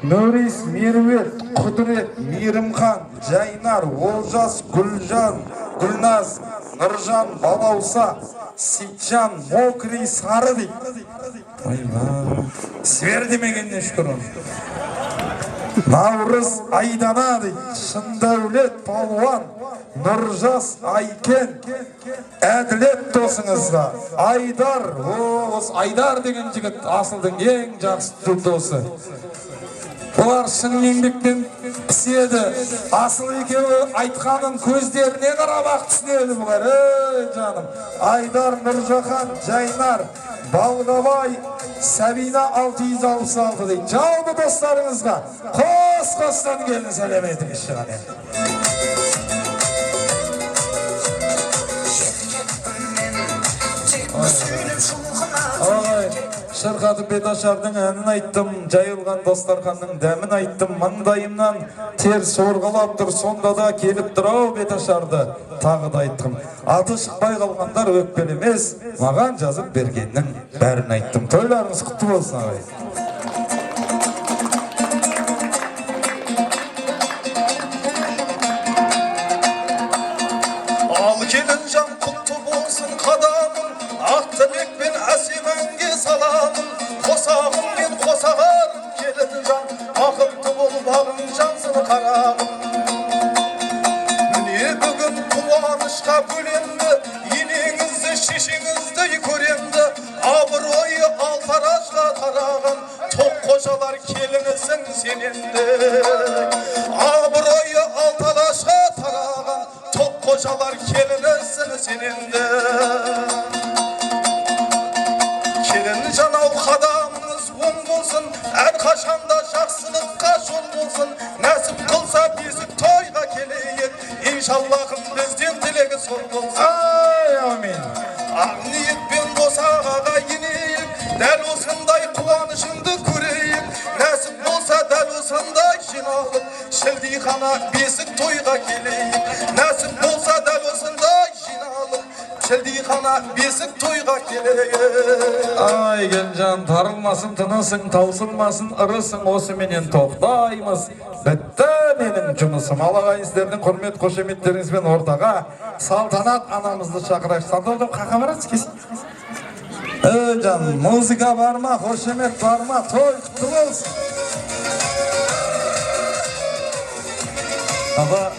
Нұрис, Мерует, Құдырет, Мейірімхан, Жайнар, Олжас, Гүлжан, Гүлназ, Нұржан, Балауса, Сейтжан, Мокрий, Сары дейді. Свер демегенне шүкірім. Наурыз Айдана дейді, Шындәулет Палуан, Нұржас Айкен, Әділет досыңызға, Айдар, Айдар деген жігіт асылдың ең жақсы досы. Олар шын еңбекпен піседі, асыл екеуі айтқанын көздеріне қарап-ақ түсінеді бұлар, жаным. Айдар, Нұржахан, Жайнар, Балғабай, Сәбина 666 дейді. Жалпы достарыңызға қос-қостан келін сәлеметіңіз шығады. Шырқаты Беташардың әнін айттым, жайылған достарханның дәмін айттым, маңдайымнан тер сорғалап тұр, сонда да келіп тұр-ау Беташарды тағы да айттым. Аты шықпай қалғандар өкпелемес, маған жазып бергеннің бәрін айттым. Тойларыңыз құтты болсын ағай. Ал келін жан құтты болсын қадамын, ақ тілекпен әсемәнге саламын. Қосағым мен қосағым келін жан, бақытты болып бағын жансың қарағым. Міне бүгін қуанышқа бөленді, енеңізді шешеңізді көремді. Абыройы алтарашқа тараған, тоқ қожалар келінісің сененді. Абыройы алтарашқа тараған, тоқ қожалар келінісің сененді. Келін жанау қадамыңыз оң болсын, әрқашанда жақсылыққа жол болсын. Нәсіп қылса бесік тойға келейік, иншаллахым бізден тілегі сол болсын. Амин. Ақ ниетпен босағаға енейік, дәл осындай қуанышыңды көрейік. Нәсіп болса дәл осындай жиналып, шілдейхана бесік тойға келейік. Нәсіп болса дәл осындай жиналып, шілдейхана бесік тойға келейік. Ай, Генжан, тарылмасын тынысың, таусылмасын ырысың, осы менен тоқтаймыз. Бітті менің жұмысым. Алағайынсіздердің құрмет қошеметтеріңізбен ортаға Салтанат анамызды шақырайық. Салтанат қақа барасыз кесін? Жан, музыка бар ма, қошемет бар ма, той құтты болсын. Аба,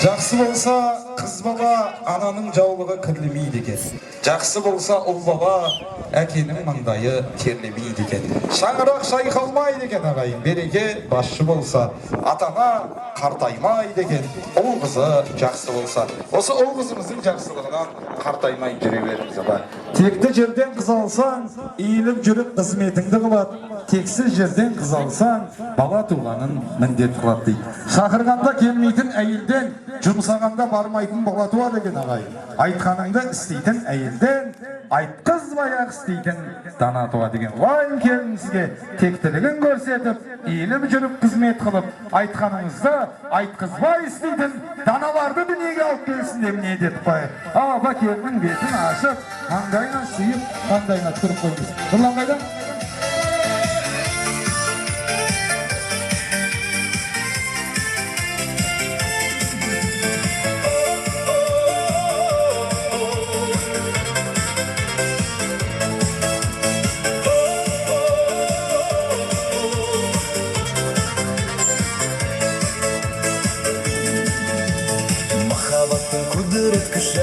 жақсы болса қыз бала ананың жаулығы кірлемейді екен. Жақсы болса ұл бала әкенің маңдайы терлемейді екен. Шаңырақ шайқалмайды екен ағайын. Береке басшы болса атана қартаймайды екен. Ұл қызы жақсы болса. Осы ұл қызымыздың жақсылығынан қартаймай жүре беріңіз аба. Текті жерден қыз алсаң, иіліп жүріп қызметіңді қылады. Тексіз жерден қыз алсаң, бала туғанын міндет қылады дейді. Шақырғанда келмейтін әйелден, жұмсағанда бармайтын бала туады екен ағайын. Айтқаныңды істейтін әйелден, айтқызбай ақ істейтін дана туады екен. Уайым келін сізге тектілігін көрсетіп, иіліп жүріп қызмет қылып, айтқаныңызды айтқызбай істейтін даналарды дүниеге алып келсін деп не дедік қой. Аба келіннің бетін ашып, маңдайына сүйіп, маңдайына түріп қойыңыз. Бұлан қайдан?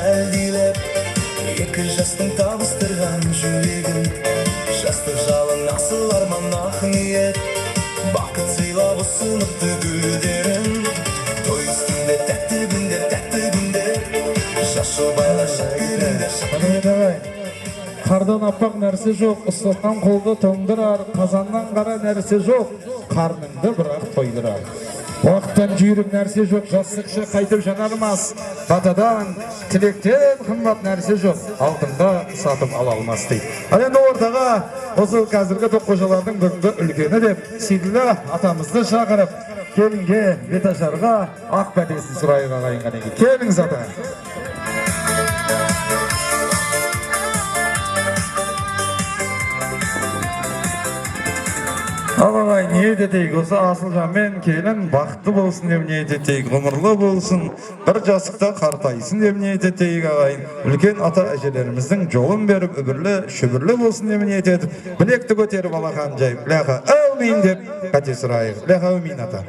Әлдилеп, екі жастың табыстырған жүрегін. Жастық жалын асыл арман ақ ниет, бақыт сыйлап ұсыныпты гүлдерін. Той үстінде тәтті күндер, жас жұбайлар Қардан аппақ нәрсе жоқ, ұстатқан қолды тоңдырар, қазаннан қара нәрсе жоқ, қарныңды бірақ тойдырар. Уақыттан жүйрік нәрсе жоқ, жастықша қайтып жанармас, батадан, тілектен қымбат нәрсе жоқ, алтынға сатып ала алмас дейді. Ал енді ортаға осы қазіргі тоққожалардың бүгінгі үлкені деп, Сейділла атамызды шақырып, келінге, беташарға ақ бәтесін сұрайға қайынған екен. Келіңіз ата. Ағай, ниет етейік, осы Асылжанмен келін бақытты болсын деп ниет етейік, ғұмырлы болсын, бір жасықта қартайсын деп ниет етейік ағайын. Үлкен ата әжелеріміздің жолын беріп, үбірлі, шүбірлі болсын деп ниет етіп, білекті көтеріп алақан жайып, ләқа әумин деп қате сұрайық. Ләқа әумин ата.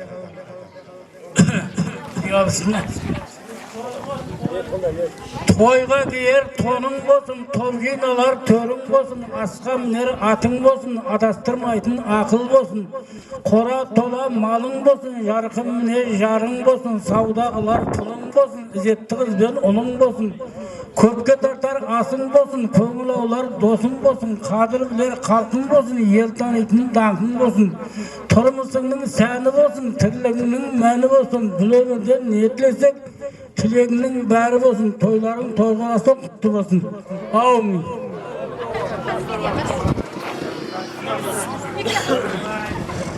Тойға киер тоның болсын, толген алар төрің болсын, асқа мінер атың болсын, адастырмайтын ақыл болсын. Қора тола малың болсын, жарқын мінер жарың болсын, сауда алар пұлың болсын, ізетті қызбен ұлың болсын. Көпке тартар асың болсын, көңіл аулар досың болсын, қадір білер қалқың болсын, ел танитын даңқың болсын. Тұрмысыңның сәні болсын, тірлігіңнің мәні болсын, бұл өмірден ниетлесек, тілегінің бәрі болсын, тойларың тойғаласа құтты болсын. Аумин.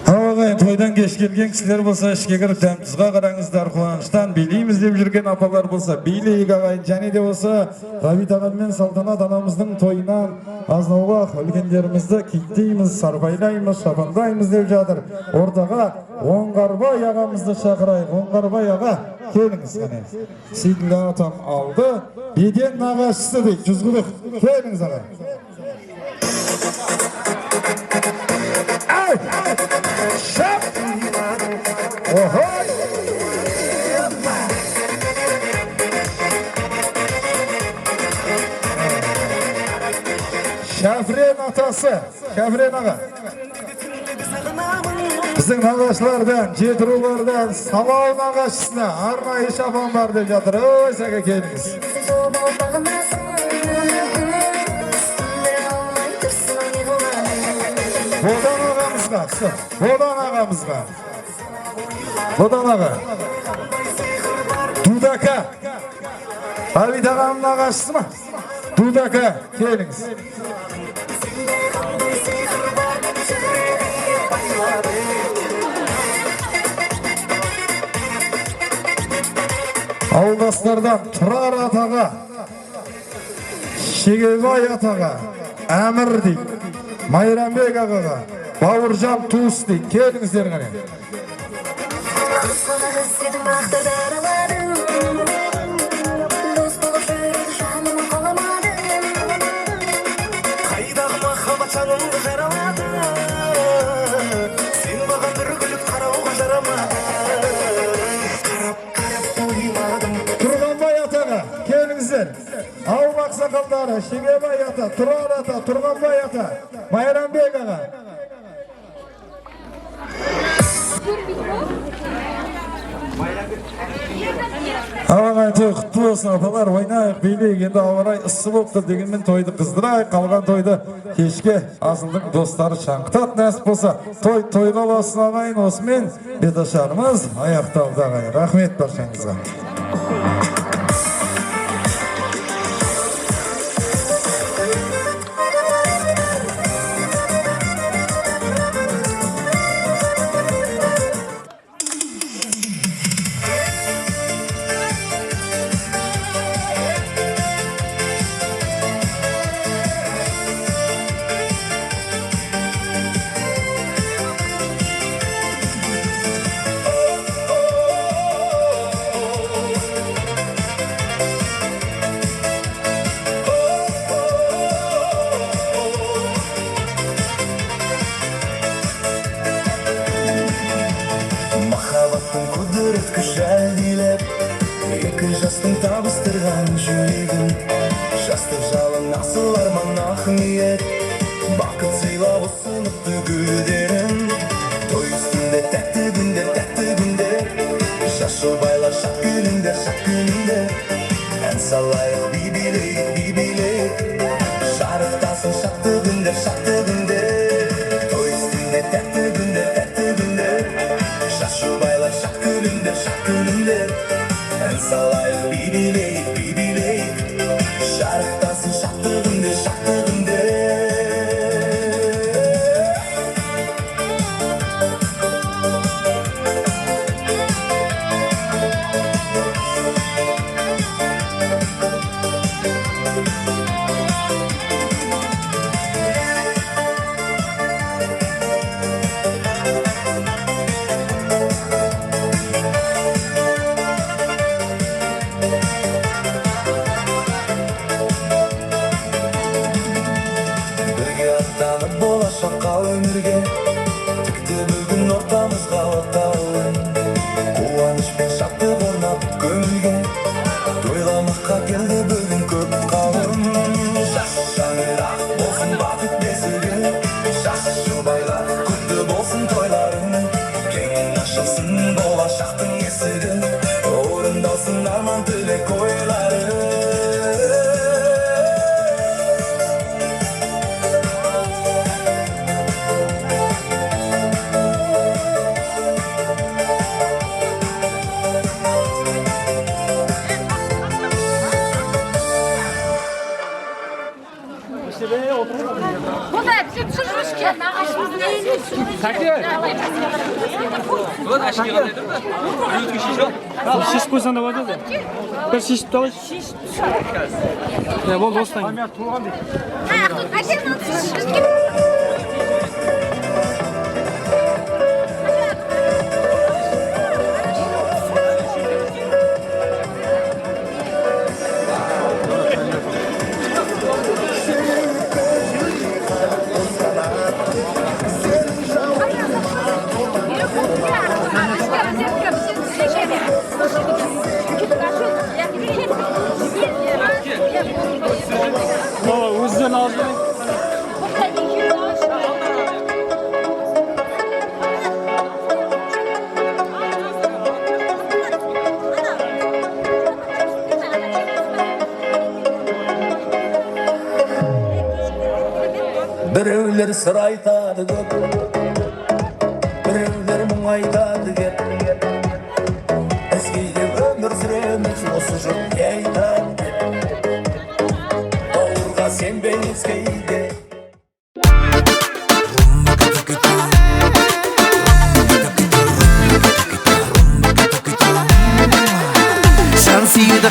Ағай, тойдан кеш келген кісілер болса, ішке кіріп тәмтізға қараңыздар, қуаныштан билейміз деп жүрген апалар болса, билейік ағайын. Және де болса, Ғабит ағам мен Салтанат анамыздың тойынан азнаулақ үлкендерімізді киттейміз, сарбайлаймыз, шапандаймыз деп жатыр. Ортаға Оңғарбай ағамызды шақырайық. Оңғарбай аға, келіңіз қане. Сейділла атам алды, беден нағашысы дейді, жүзгілік. Келіңіз аға. Шап! Охой! Шафрен атасы, Шафрен аға. Біздің нағашылардан, жетірулардан, Самау нағашысына арнайы шапан бар деп жатыр. Ой, сәке келіңіз. Бодан ағамызға, Бодан ағамызға. Бодан аға. Дудака. Ғабит ағамның ағашысы ма? Дудака, келіңіз. Ауылдастардан Тұрар атаға, Шегебай атаға, Әмір дейді. Майрамбек ағаға, Бауыржан туыс дейді. Келіңіздер ғане. Қайдағы махаббат жанымды жаралады, сен маған бір күліп қарауға жарамады. Қарап тоймадым. Тұрғанбай атаға, келіңіздер. Ауыл ақсақалдары, Шегебай ата, Тұрар ата, Тұрғанбай ата, Майрамбек аға. Ағай, той құтты болсын, апалар, ойнайық, билейік. Енді ауарай ыссы болыпты дегенмен тойды қыздырайық. Қалған тойды кешке Асылдың достары шаңқытат нәсіп болса, тойға болсын ағайын. Осымен беташарымыз аяқталды ағайын. Рахмет баршаңызға. табыстырған жүрегім жастық жалын асыл арман ақ ниет бақыт сыйлап ұсыныпты гүлдерін той үстінде тәтті күндер жас жұбайлар шат күліңдер ән салайық би билейік жарықтасын шаттығымде шаттығымде болашаққа өмірге тікті бүгін ортамызға отауын қуаныш пен шаттық орнап көңілге тойламаққа келді бүгін көп қауым жас шаңырақ болсын бақыт бесігі жас жұбайлар құтты болсын тойларың кең ашылсын болашақтың есігі орындалсын арман тілек ойлары Шешіп қойсаң да болады еді. Бір шешіп алайыншы. Болды, осылай. Өздерін алып жүрейін. Біреулер сыр айтады көп, біреулер мұң айтады кеп. Біз кейде өмір сүреміз, осы жұрт не айтады деп. Бауырға сенбейміз кейде. Сүйді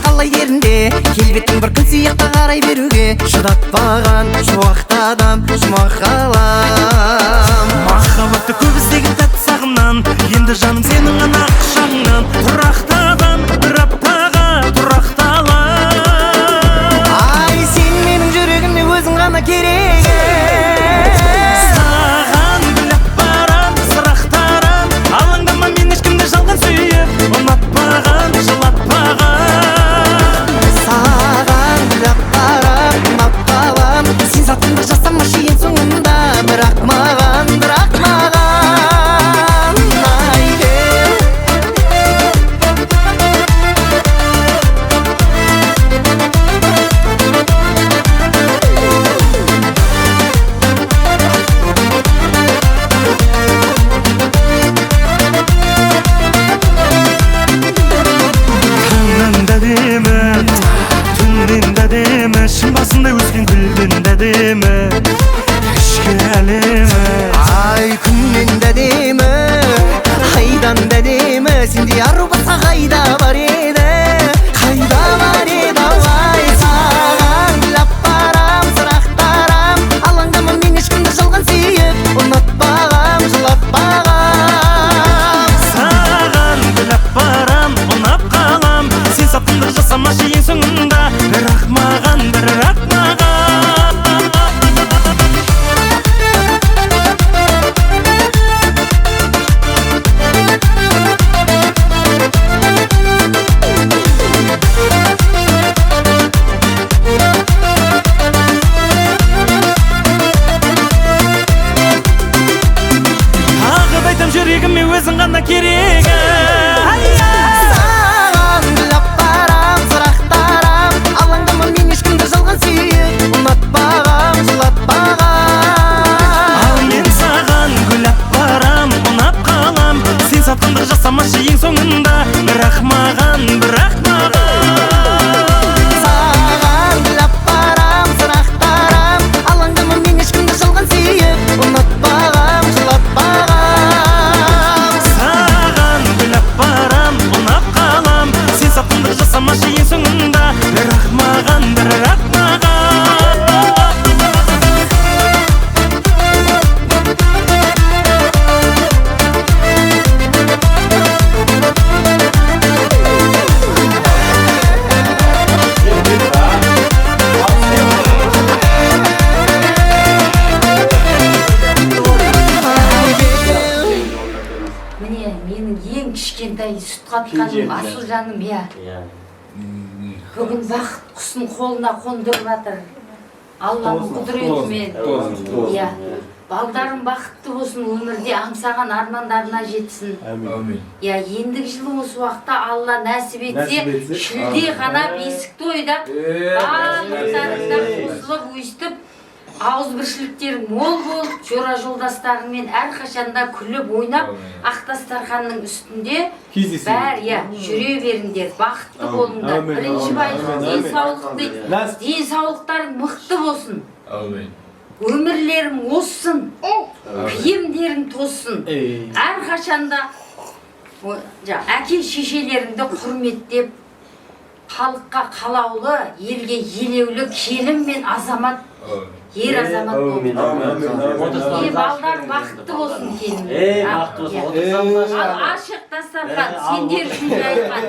қалай ерінде келбеттің бір күн сияқты қарай беруге шыдатпаған шуақты адам жұмақ қалам Махаббатты көп іздеген тәтті сағымнан енді жаным сенің ғана құшағыңнан тұрақтаған бір аптаға тұрақталам Ай сен менің жүрегімде өзің ғана керек Саған біліп барам сырақтарам алаңдама мен ешкімді жалған сүйіп ұнатпаған Саған біліп барам ұнатпағам сен затыңды жасамашы ең соңында бірақ маған шын басында өскен гүлдің дәдемі ішкі әлемі Ай күннен дәдемі айдан дәдемі сендей ару басқа қайда бар еді ай саған біліп барам сырақтарам алаңдама мен ешкімді жалған сүйіп ұнатпағам жылатпағам Саған біліп барам ұнап қалам сен сатқындық жасамашы ең соңында бірақ маған сүт қатқаным Асылжаным, иә. Бүгін бақыт құсын қолына қондырып жатыр. Алланың құдіретімен. Иә. Балдарым бақытты болсын, өмірде аңсаған армандарына жетсін. Иә, ендігі жылы осы уақытта Алла нәсіп етсе, шілде ғана бесік тойда барлықтарыңызда қосылып, өйстіп, ауызбіршіліктер мол болып, жора жолдастарыңмен әрқашанда күліп ойнап, Ақтастарханның үстінде бәр, жүре беріңдер, бақытты болыңдар. Бірінші байқы денсаулық дейді. Денсаулықтарың мықты болсын. Өмірлерің оссын, киімдерің тоссын. Әрқашанда әке шешелеріңді құрметтеп, халыққа қалаулы, елге елеулі келін мен азамат, ер азамат болсын. Балдар бақытты болсын келін. Бақытты болсын. Ал ашық дастархан, сендер үшін жайған.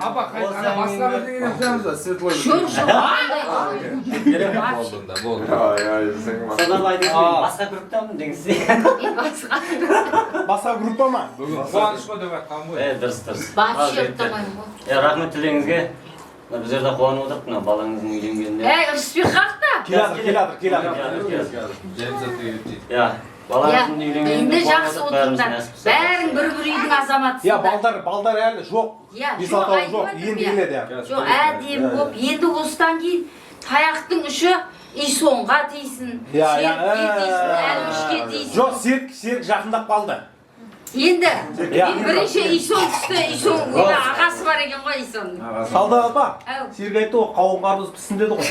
Апа, басқа бірдеңеден құямыз ба? Светлой. Жоқ, басқа групптамын деңіз. Басқа группа ма? Қуаныш қой деп айтқан ғой. Дұрыс. Батшы ұқтамайым ғой. Рахмет тілеңізге. Біздер де қуанып отырық, мына балаңыздың үйленгеніне. Үріспек қақта? Балаңыздың үйленгеніне енді жақсы отырыңдар. Бәрің бір-бір үйдің азаматысыңдар. Балдар әлі жоқ. Бес-алтауы жоқ, енді келеді. Жоқ, әдемі болып, енді осыдан кейін таяқтың ұшы Исонға тейсін, Серікке тейсін, Әлмішке тейсін. Жоқ, Серік жақындап қалды. Енді бірінші Исон түсті, Исон ағасы бар екен ғой Исонның. Салда апа, Серік айтты ғой, қауын қарбыз пісін деді ғой.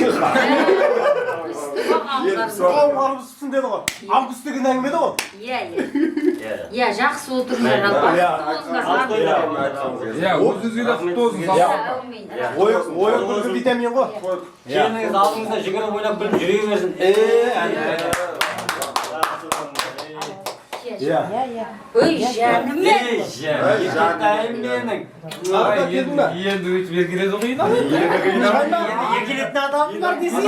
Қауын қарбыз пісін деді ғой. Август деген әңгіме еді ғой. Иә, жақсы отырыңдар. Өзіңізге де құтты болсын. Ойық күлгі витамин ғой. Келініңіз алдыңызда жүгіріп ойнап біліп жүре берсін. Ой, жаным мен. Жаным менің. Енді өйтіп еркеледі қиын ау. Еркелетін адамдар десе.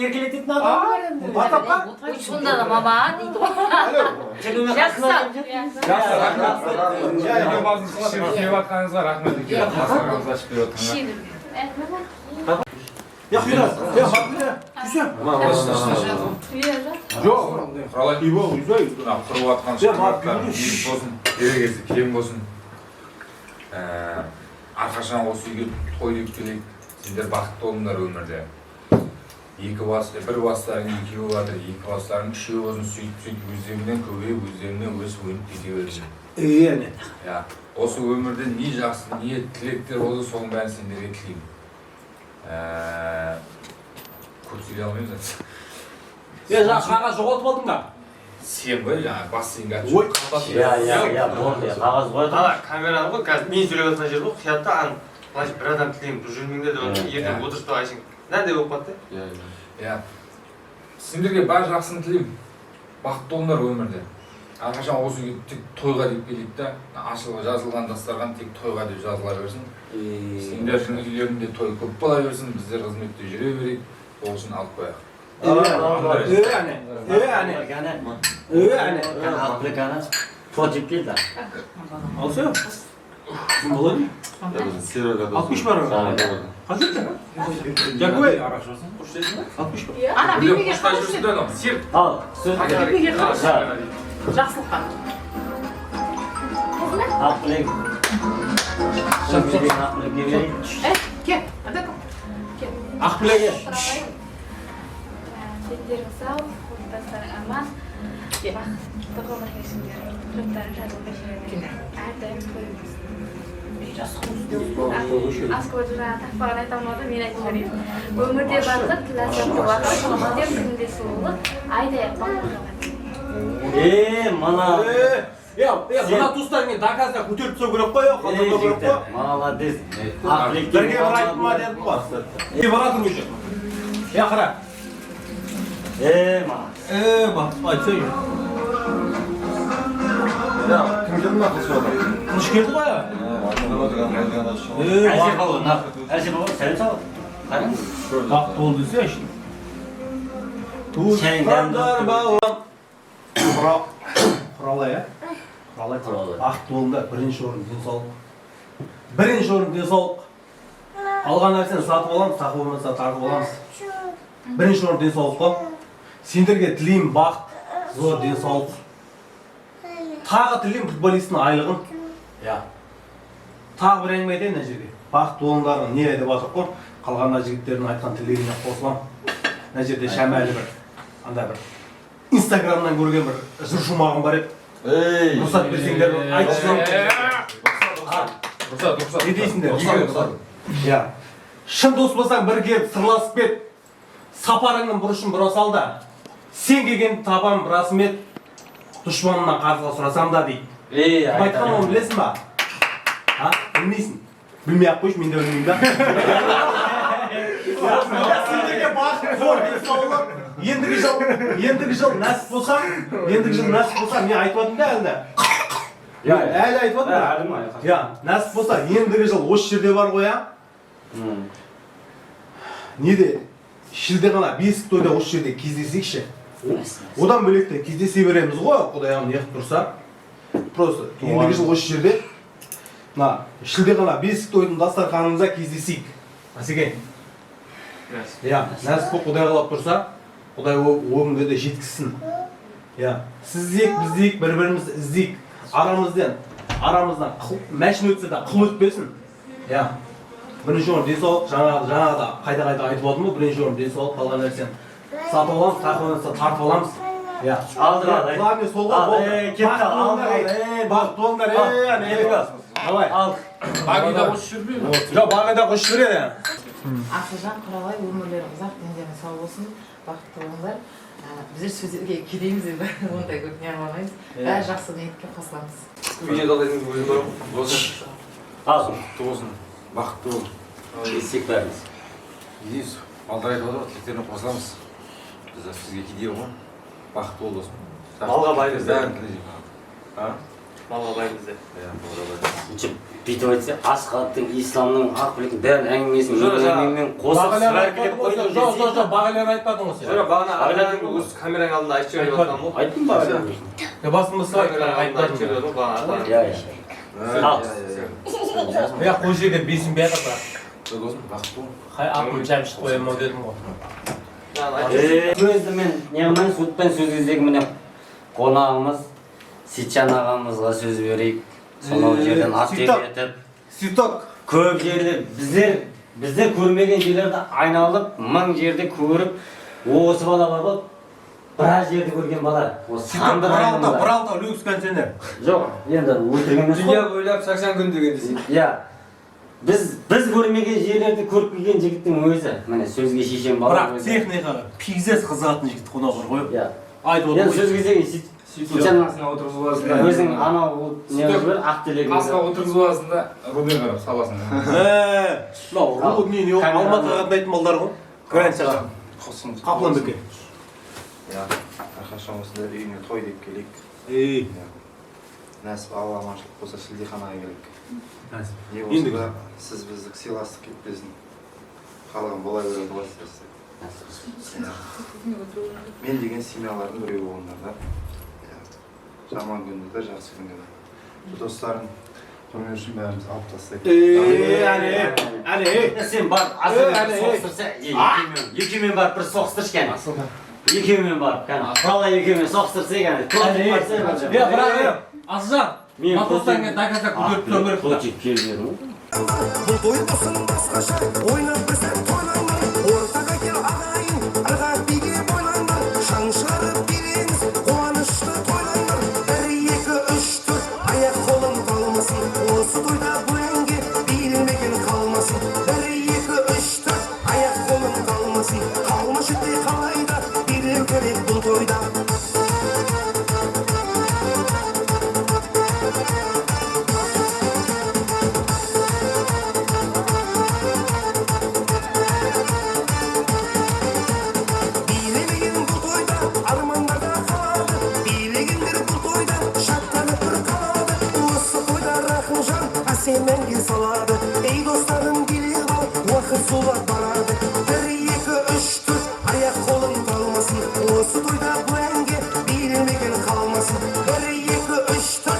Еркелететін адамдар енді. Сонда да мама дейді ғой. Жақсы. Кеп атқаныңызға рахмет екен. Масқараңызға ашып беріп отырғанға. Жоқ, құралай үй бол, құрып атқан шақыраттар болсын, керегесі кем болсын. Арқашан осы үйге той деп келейік, сендер бақытты болыңдар өмірде. Бір бастарың екеуі бардыр, екі бастарың үшеуі болсын, сөйтіп өздеріңнен көбейіп, өздеріңнен өсіп өніп кете берсін. Осы өмірде не жақсы, не тілектер болды, соның бәрін сендерге тілеймін. Көп сөйлей алмаймыз әтсі. Жаңа қағаз жоғалтып алдың ба? Сен ғой, жаңа бассейнге болды, қағаз қойды. Камераны ғой, қазір мен сөйлеп жатқан жер ғой, қиятта бір адам тілеймін, бір жүрмеңдер деп ертең отырыспай айшың. Нәнде болып қатты? Сендерге бар жақсыны тілеймін. Бақытты болыңдар өмірде. Әрқашан осы үйге тек тойға деп келейік та, жазылған дастархан тек тойға деп жазыла берсін. Сендердің үйлерінде той көп бола берсін, біздер қызметте жүре берейік, ол үшін алып қояйық. Фотик келді. Алсы? Кім болады? 60 бар ма? Қанша? Жакуэй. 60 бар. Ана, бейбеге жүрсін де адам, серт. Ал, сөз. Бейбеге қарашы. Жақсылыққа. Ақылек. Кеп, адакым. Ақылеге. Сендерің сау, отбасыларың аман, бақытты ғұмыр кешіңдер, жұрттарың жазылып жүріңдер. Әрдайым тойыңыз. Аскөді жаңа тақпаған айта алмады, мен айтып жіберейін. Өмірде барлық, ләззатты уақыт, өмірде күнде сұлулық, айдай бақыт. Мана. Мына туыстарыңмен доказда көтеріп түсу керек қой, қалдырмау керек қой. Молодец. Бірге бір айтып ма дедім ғой. Баратыр уже. Қара. Айтсай. Кім келді ма қыз одан? Қылыш келді ғой. Әлсе бауыр, сәлем сау. Тақ болды десе ішін. Туыстардар бауыр. Құралай, бақытты болыңдар. Бірінші орын денсаулық. Бірінші орын денсаулық. Алған нәрсені сатып аламыз, тақып болмаса тартып аламыз. Бірінші орын денсаулық қой. Сендерге тілеймін бақыт, зор денсаулық. Тағы тілеймін футболисттің айлығын. Тағы бір әңгіме айтайын мына жерге. Бақытты болыңдар, не айтып жатыр қой. Қалғанда жігіттердің айтқан тілегіне қосылам. Мына жерде шәмәлі бір, андай бір Инстаграмнан көрген бір жыр шумағым бар еді. Рұқсат берсеңдер айтып Рұқсат. Не дейсіңдер? Шын дос болсаң бір келіп сырласып кет. Сапарыңның бұрышын бұра сал да. Сен келгенді табам расым ет. Дұшпанымнан қарызға сұрасам да дейді. Айтқан оны білесің ба? Білмейсің? Білмей-ақ қойшы, мен де білмеймін да. Сендерге бақыт зор денсаулық. Ендігі жыл нәсіп болсам, мен айтып отырмын да әлі. Әлі айтып отырмын да. Нәсіп болса, ендігі жыл осы жерде бар ғой, неде? Шілде ғана бесік тойда осы жерде кездесейікші. Одан бөлектен кездесе береміз ғой, Құдайым неғып тұрса. Просто ендігі жыл осы жерде. Шілде ғана бесік тойдың дастарханымызда кездесейік. Асекен. Нәсіп Құдай қалап тұрса, Құдай оғынға да жеткізсін. Сіз дейік, біз дейік, бір-біріміз іздейік. Арамыздан мәшін өтсе де қыл өтпесін. Бірінші орын денсаулық, жаңағы да қайта-қайта айтып отырмын ғой, бірінші орын денсаулық, қалған нәрсені сатып аламыз, тақып болмаса тартып аламыз. Алдыға. Главный солға болды. Бақыт болыңдар. Давай. Бағида қош жүрмейді? Жоқ, бағида қош жүреді. Асылжан, Құралай, өмірлері ұзақ, дендеріңіз сау болсын, бақытты болыңдар. Біздер сөзге келеміз, ондай көп не армаймыз. Бәрі жақсы ниетке қосыламыз. Үйіне қалдайсыңыз өзім бар ма? Болсын. Бақытты бол. Естек бәріміз. Дейіз, балдар айтып отыр, тілектеріне қосыламыз. Біз сізге кедей ғой. Бақытты бол досым. Малға баймыз да. Малға баймыз да. Бүйтіп айтса, Асқаттың, исламның, ақбіліктің бәрін әңгімесін өңгенмен қосып сұраркелеп қойдым. Жоқ, бағалар айтпадың осы. Жоқ, бағана өз камераң алдында айтып жіберіп отқан бұл. Айттым бағалар. Басымыз айтып жіберіп бағана. Қой жерде бесін бәрі бірақ. Досым, бақытты бол. Қай ақыл жәмші қоям ау дедім ғой. Өзді мен неғымен сұтпен сөз кездегі міне қонағымыз Ситжан ағамызға сөз берейік. Сонау жерден аттеп етіп, көп жерде біздер көрмеген жерлерді айналып, мың жерде көріп, осы бала бар ғой, біраз жерді көрген бала. Бұралта, люкс контейнер. Жоқ, енді өтірген емес қой. Дүния бойлап 80 күн деген десейін. Біз көрмеген жерлерді көріп келген жігіттің өзі. Міне сөзге шешен бала. Бірақ техникаға пигзес қызығатын жігіт қонақ бар ғой. Айтып отыр. Енді сөз кездегі Ситжан асына отырғызу басында. Өзің анау не жібер, ақ телегін. Асына отырғызу басында Руден қарап саласын. Руден Алматыға қатынайтын балдар ғой. Гранчаға. Қаплан бөке. Әрқашан осында үйіне той деп келейік. Нәсіп Алла аманшылық болса шілдеханаға келейік. Не болса да сіз біздік сыйластық кетпесін. Қалған бола береді боласыздар. Мен деген семьялардың біреуі болыңдар да. Жаман күнді де, жақсы күнді де. Достарын құрмет үшін бәріміз алып тастайық. Сен барып, асылмен соғыстырса, екеумен барып бір соғыстыршы кәне. Екеумен барып, кәне. Құралай екеумен соғыстырса, кәне. Бірақ, Асылжан, матростан кейін доказда көтеріп тұру керек. Қылчып келмеді. Бұл той болсын басқаша, ойнап бірсән тойлаңдар. Ортаға кел ағайын, ырға биге бойлаңдар. Шаң шығарып береңіз, қуанышты тойлаңдар. 1, 2, 3, 4, аяқ қолым қалмасын. Осы тойда бұл әнге билмеген қалмасын. 1, 2, 3, 4, аяқ қолым қалмасын. Қалмашы де қалайда, билеу керек бұл тойда. Мәнге салады, ей достарым келер ал, уақыт солар барады. 1, 2, 3, 4, аяқ қолым қалмасын. Осы тойда бұл әнге билмеген қалмасын. 1, 2, 3, 4,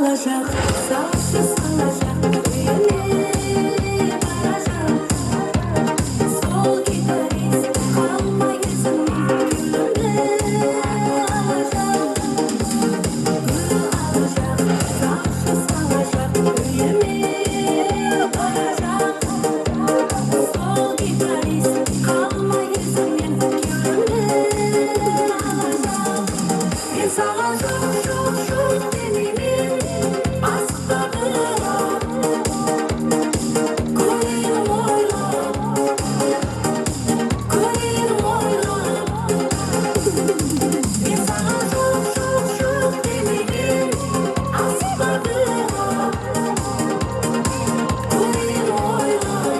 салажақ, салшы салажақ, үйіне баражақ. Сол гитарист қалмай есімнен күлімді алажақ. Алажақ, салшы салажақ, үйіне баражақ. Сол гитарист қалмай есімнен күлімді алажақ. Мен саған жоқ демеймін, асықпадым. Көрейін ойлап, мен саған жоқ демеймін, асықпадым. Көрейін ойлап,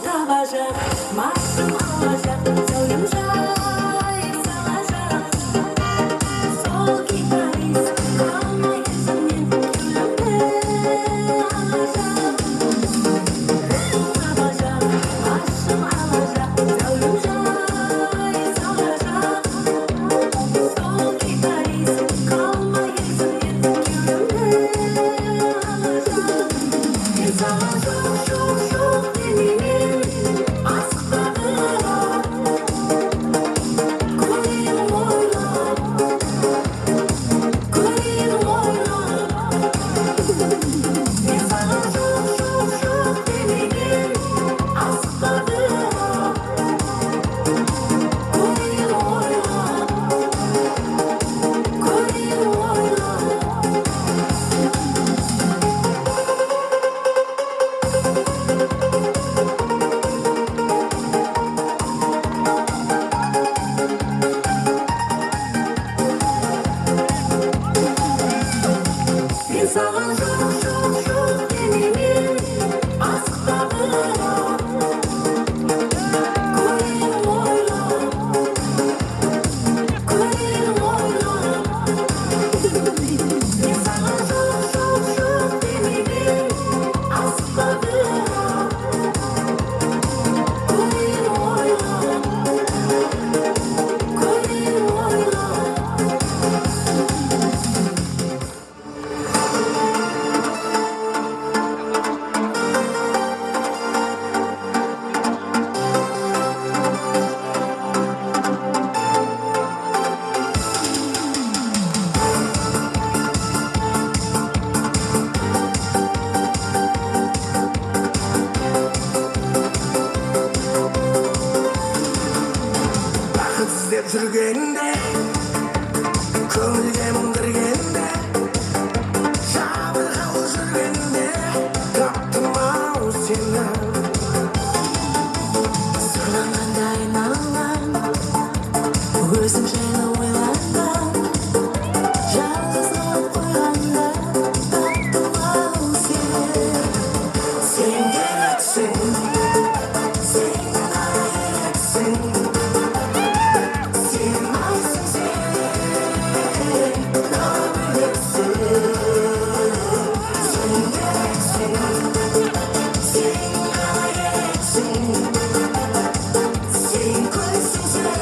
табажақ, машым алажақ, зәулім жай салажақ. Сол гитарист қалмай есімнен күлімді алажақ. Табажақ, машым алажақ, зәулім жай салажақ. Сол гитарист қалмай есімнен күлімді алажақ. Мен саған жоқ демеймін, асықпадым. Көрейін ойлап, мен саған жоқ демеймін, асықпадым. Көрейін ойлап, мен саған жоқ демеймін, асықпадым. Көрейін ойлап, мен саған жоқ демеймін, асықпадым. Көрейін ойлап, бақыт іздеп жүргенде, көңілге мұң кіргенде, жабырқау жүргенде, таптым-ау сені. Сырланғанда айналам, өзім жайлы ойланған, жалғыз қалып қойғанда, таптым-ау сені. Сен керексің, сен ғана керексің. Сен айсың, сен ғана бөлексің. Сен керексің, сен ғана керексің. Сен көзсің, сен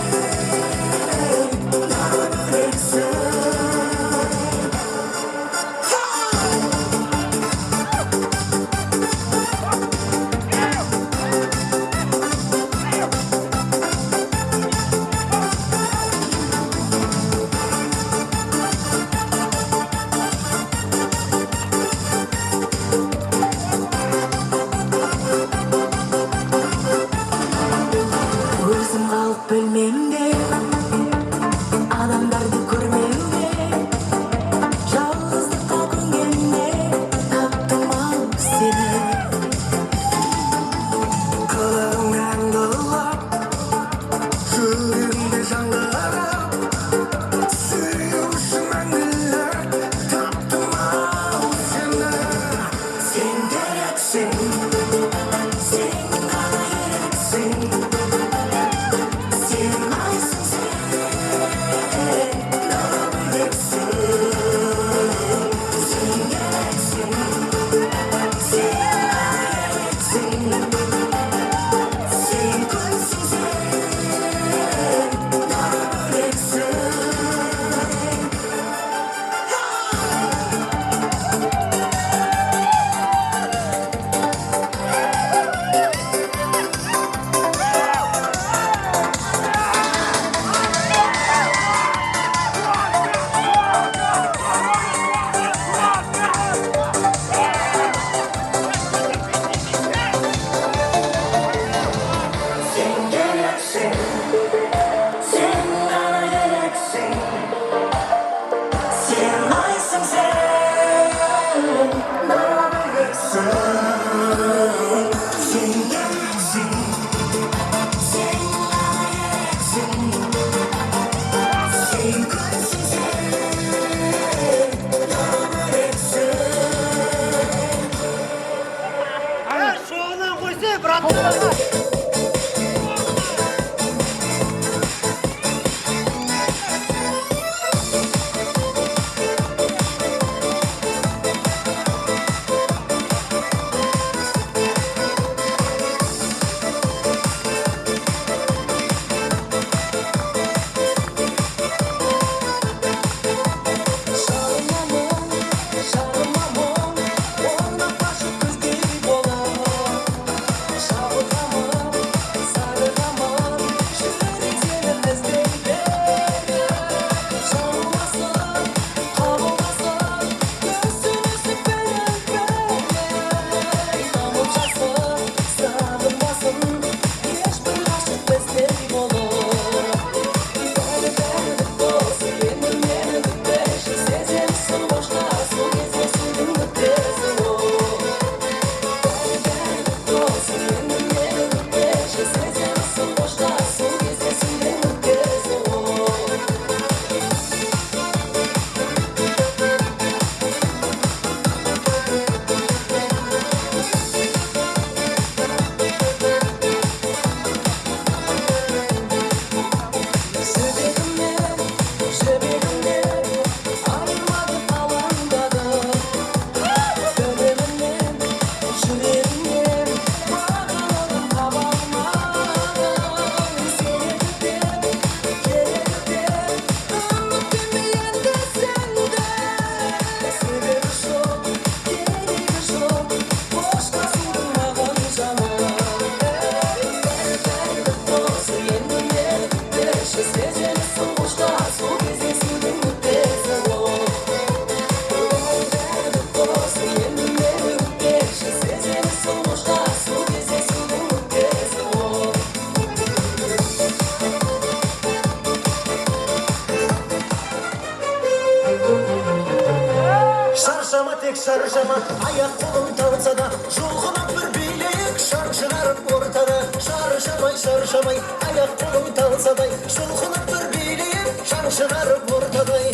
тек шаршама, аяқ қолың талса да жұлқынып бір билейік, шаң шығарып ортада. Шаршамай, аяқ қолың талсадай, жұлқынып бір билейік, шаң шығарып ортадай.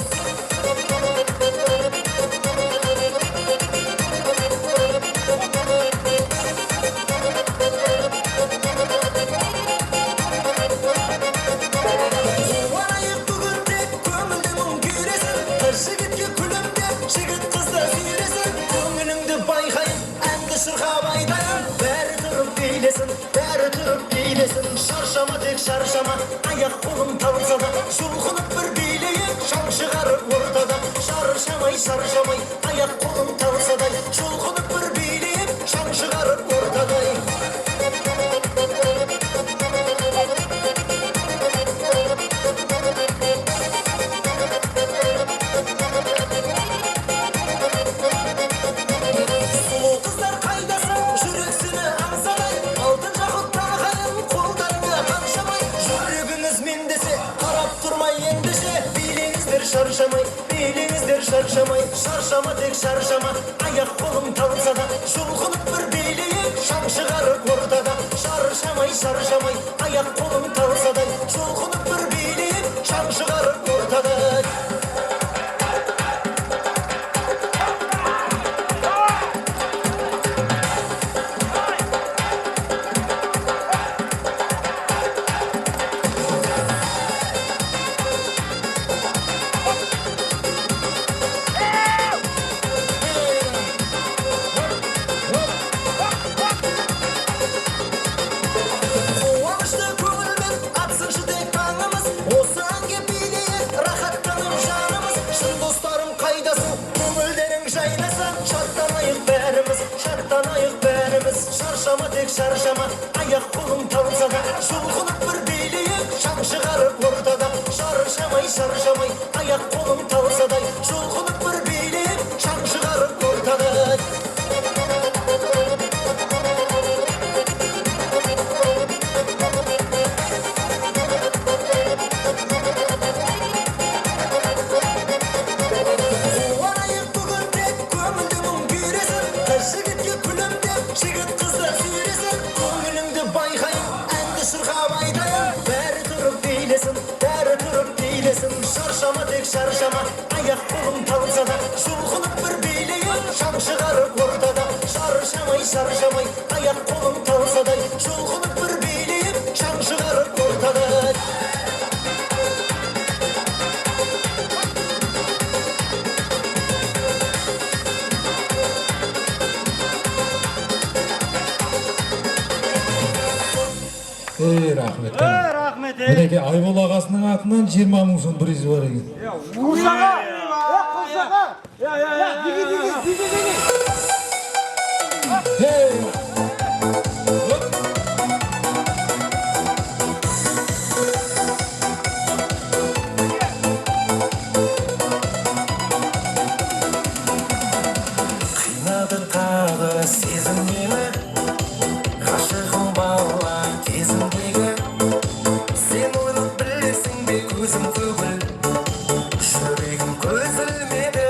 Қуанайық бүгін тек көңілді мұң күйресін, қыз жігітке күлімдеп, жігіт қызды сүйресін. Көңіліңді байқайын, әнді шырқап айтайын, бәрі тұрып билесін. Шаршама тек шаршама, аяқ қолың талса да жұлқынып бір билейік, шаң шығарып ортада. Шаршамай, аяқ қолың талса да жұлқынып бір билейік, шаң шығарып ортадай. Сұлу қыздар қайдасың, жүрексіні аңсамай, алтын жақұт тағайын, қолдарыңа қамшамай. Жүрегіңіз мен десе, қарап тұрмай ендеше, билеңіздер шаршамай. Шаршама тек шаршама, аяқ қолың талса да жұлқынып бір билейік, шаң шығарып ортада. Шаршамай, аяқ қолың талса да жұлқынып бір билейік, шаң шығарып ортада. Қуанышты көңілмен атсыншы тек таңымыз, осы әнге билейік, рахаттанып жанымыз. Шын достарым қайдасың, көңілдерің жайнаса, шаттанайық бәріміз. Шаршама тек шаршама, аяқ қолың талса да жұлқынып бір билейік, шаң шығарып ортада. Шаршамай, аяқ қолың талса да жұлқынып бір билейік, шаң шығарып ортада. Қуанайық бүгін тек көңілді мұң күйресін, қыз жігітке күлімдеп, жігіт қызды сүйресін. Көңіліңді байқайын, әнді шырқап айтайын, бәрі тұрып билесін. Шаршама тек шаршама, аяқ қолың талса да жұлқынып бір билейік, шаң шығарып ортада. Шаршамай, аяқ қолың талса да жұлқынып бір билейік, шаң шығарып ортада. Рахмет. Мінеке Айбол ағасының атынан 20 мың сом приз бар екен. Қусаға! Қинады тағы сезім мені, ғашығым бала кезімдегі. Сен ойлап білесің бе көзім төгіл, жүрегім көзілмеді.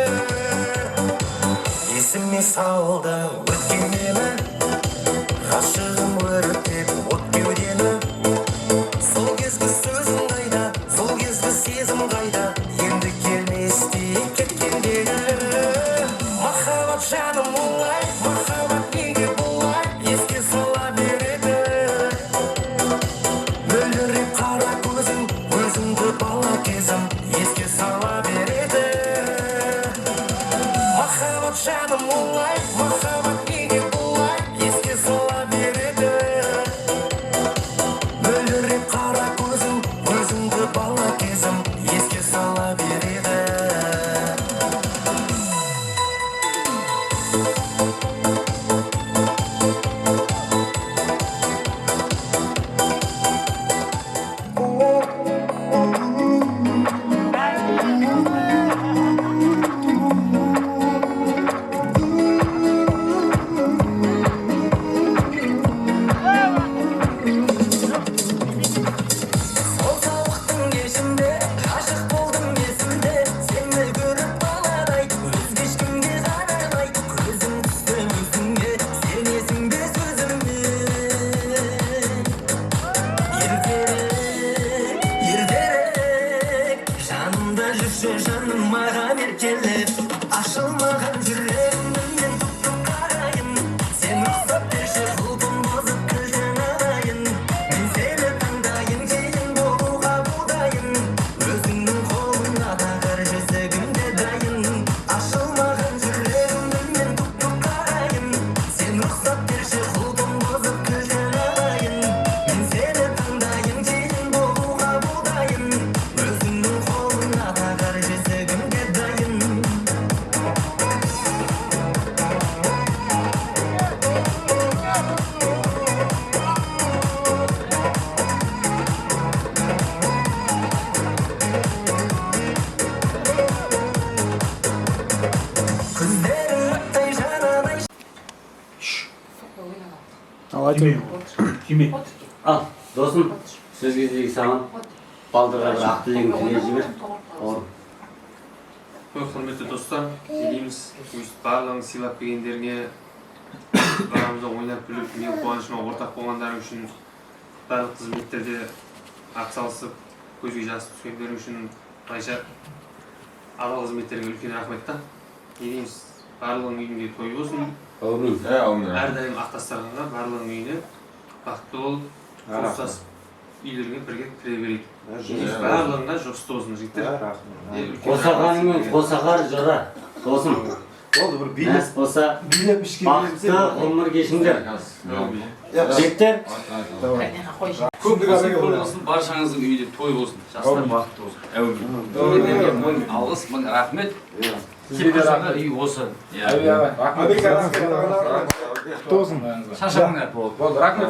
Есіме салды өткен мені, ғашығым өртеп от кеудені. Сол кезгі сөзің қайда, сол кезгі сезім қайда, енді келмес дейін кеткендегі. Махаббат жаным олай, махаббат неге бұлай, еске сала береді. Мөлдіреп қара көзің, өзіңді бала кезім, еске сала береді. Махаббат жаным олай, махаббат неге бұлай, еске сала береді. Мөлдіреп қара көзің, өзіңді бала кезім, еске сала береді. берші жаным маған еркелеп ашылмаған жүрегімнің мен тұп қарайын сен рұқсат берші құлпым бұзып кілтін алайын мен сені таңдайын кейін болуға бұдайын өзіңнің қолыңа тағар жүзігімде дайын ашылмаған жүрегімнің мен тұп қарайын сен рұқсат берші құлпым бұзып кілтін алайын мен сені таңдайын кейін болуға бұдайын өзіңнің қолыңа тағар жүзігімде дайын көздерің оттай жанадай Ал, досым, сөз кезегі саған. Балдырға бір ақ тілегін тілеп жібер. Көп құрметті достар, елейміз өстіп барлығын сыйлап келгендеріңе, арамызда ойнап күліп, менің қуанышыма ортақ болғандарың үшін, барлық қызметтерде атсалысып, көзге жас түскендерің үшін, қайша адал қызметтеріңе үлкен рахмет та. Елейміз барлығының үйінде той болсын. Әумин. Әрдайым ақтастарғанға барлығының үйіне бақытты болып, достасып, үйлеріңе бірге кіре берейік. Барлығына жұғысты болсын жігіттер. Қосағанымен қосағар жыра. Досым. Нәс болса, бақытты ғұмыр кешіңдер. Жігіттер. Көп болсын, баршаңыздың үйде той болсын. Жастар бақытты болсын. Әумин. Мың алғыс, мың рахмет. Келесі үй осы. Шашаңдар болды. Рахмет.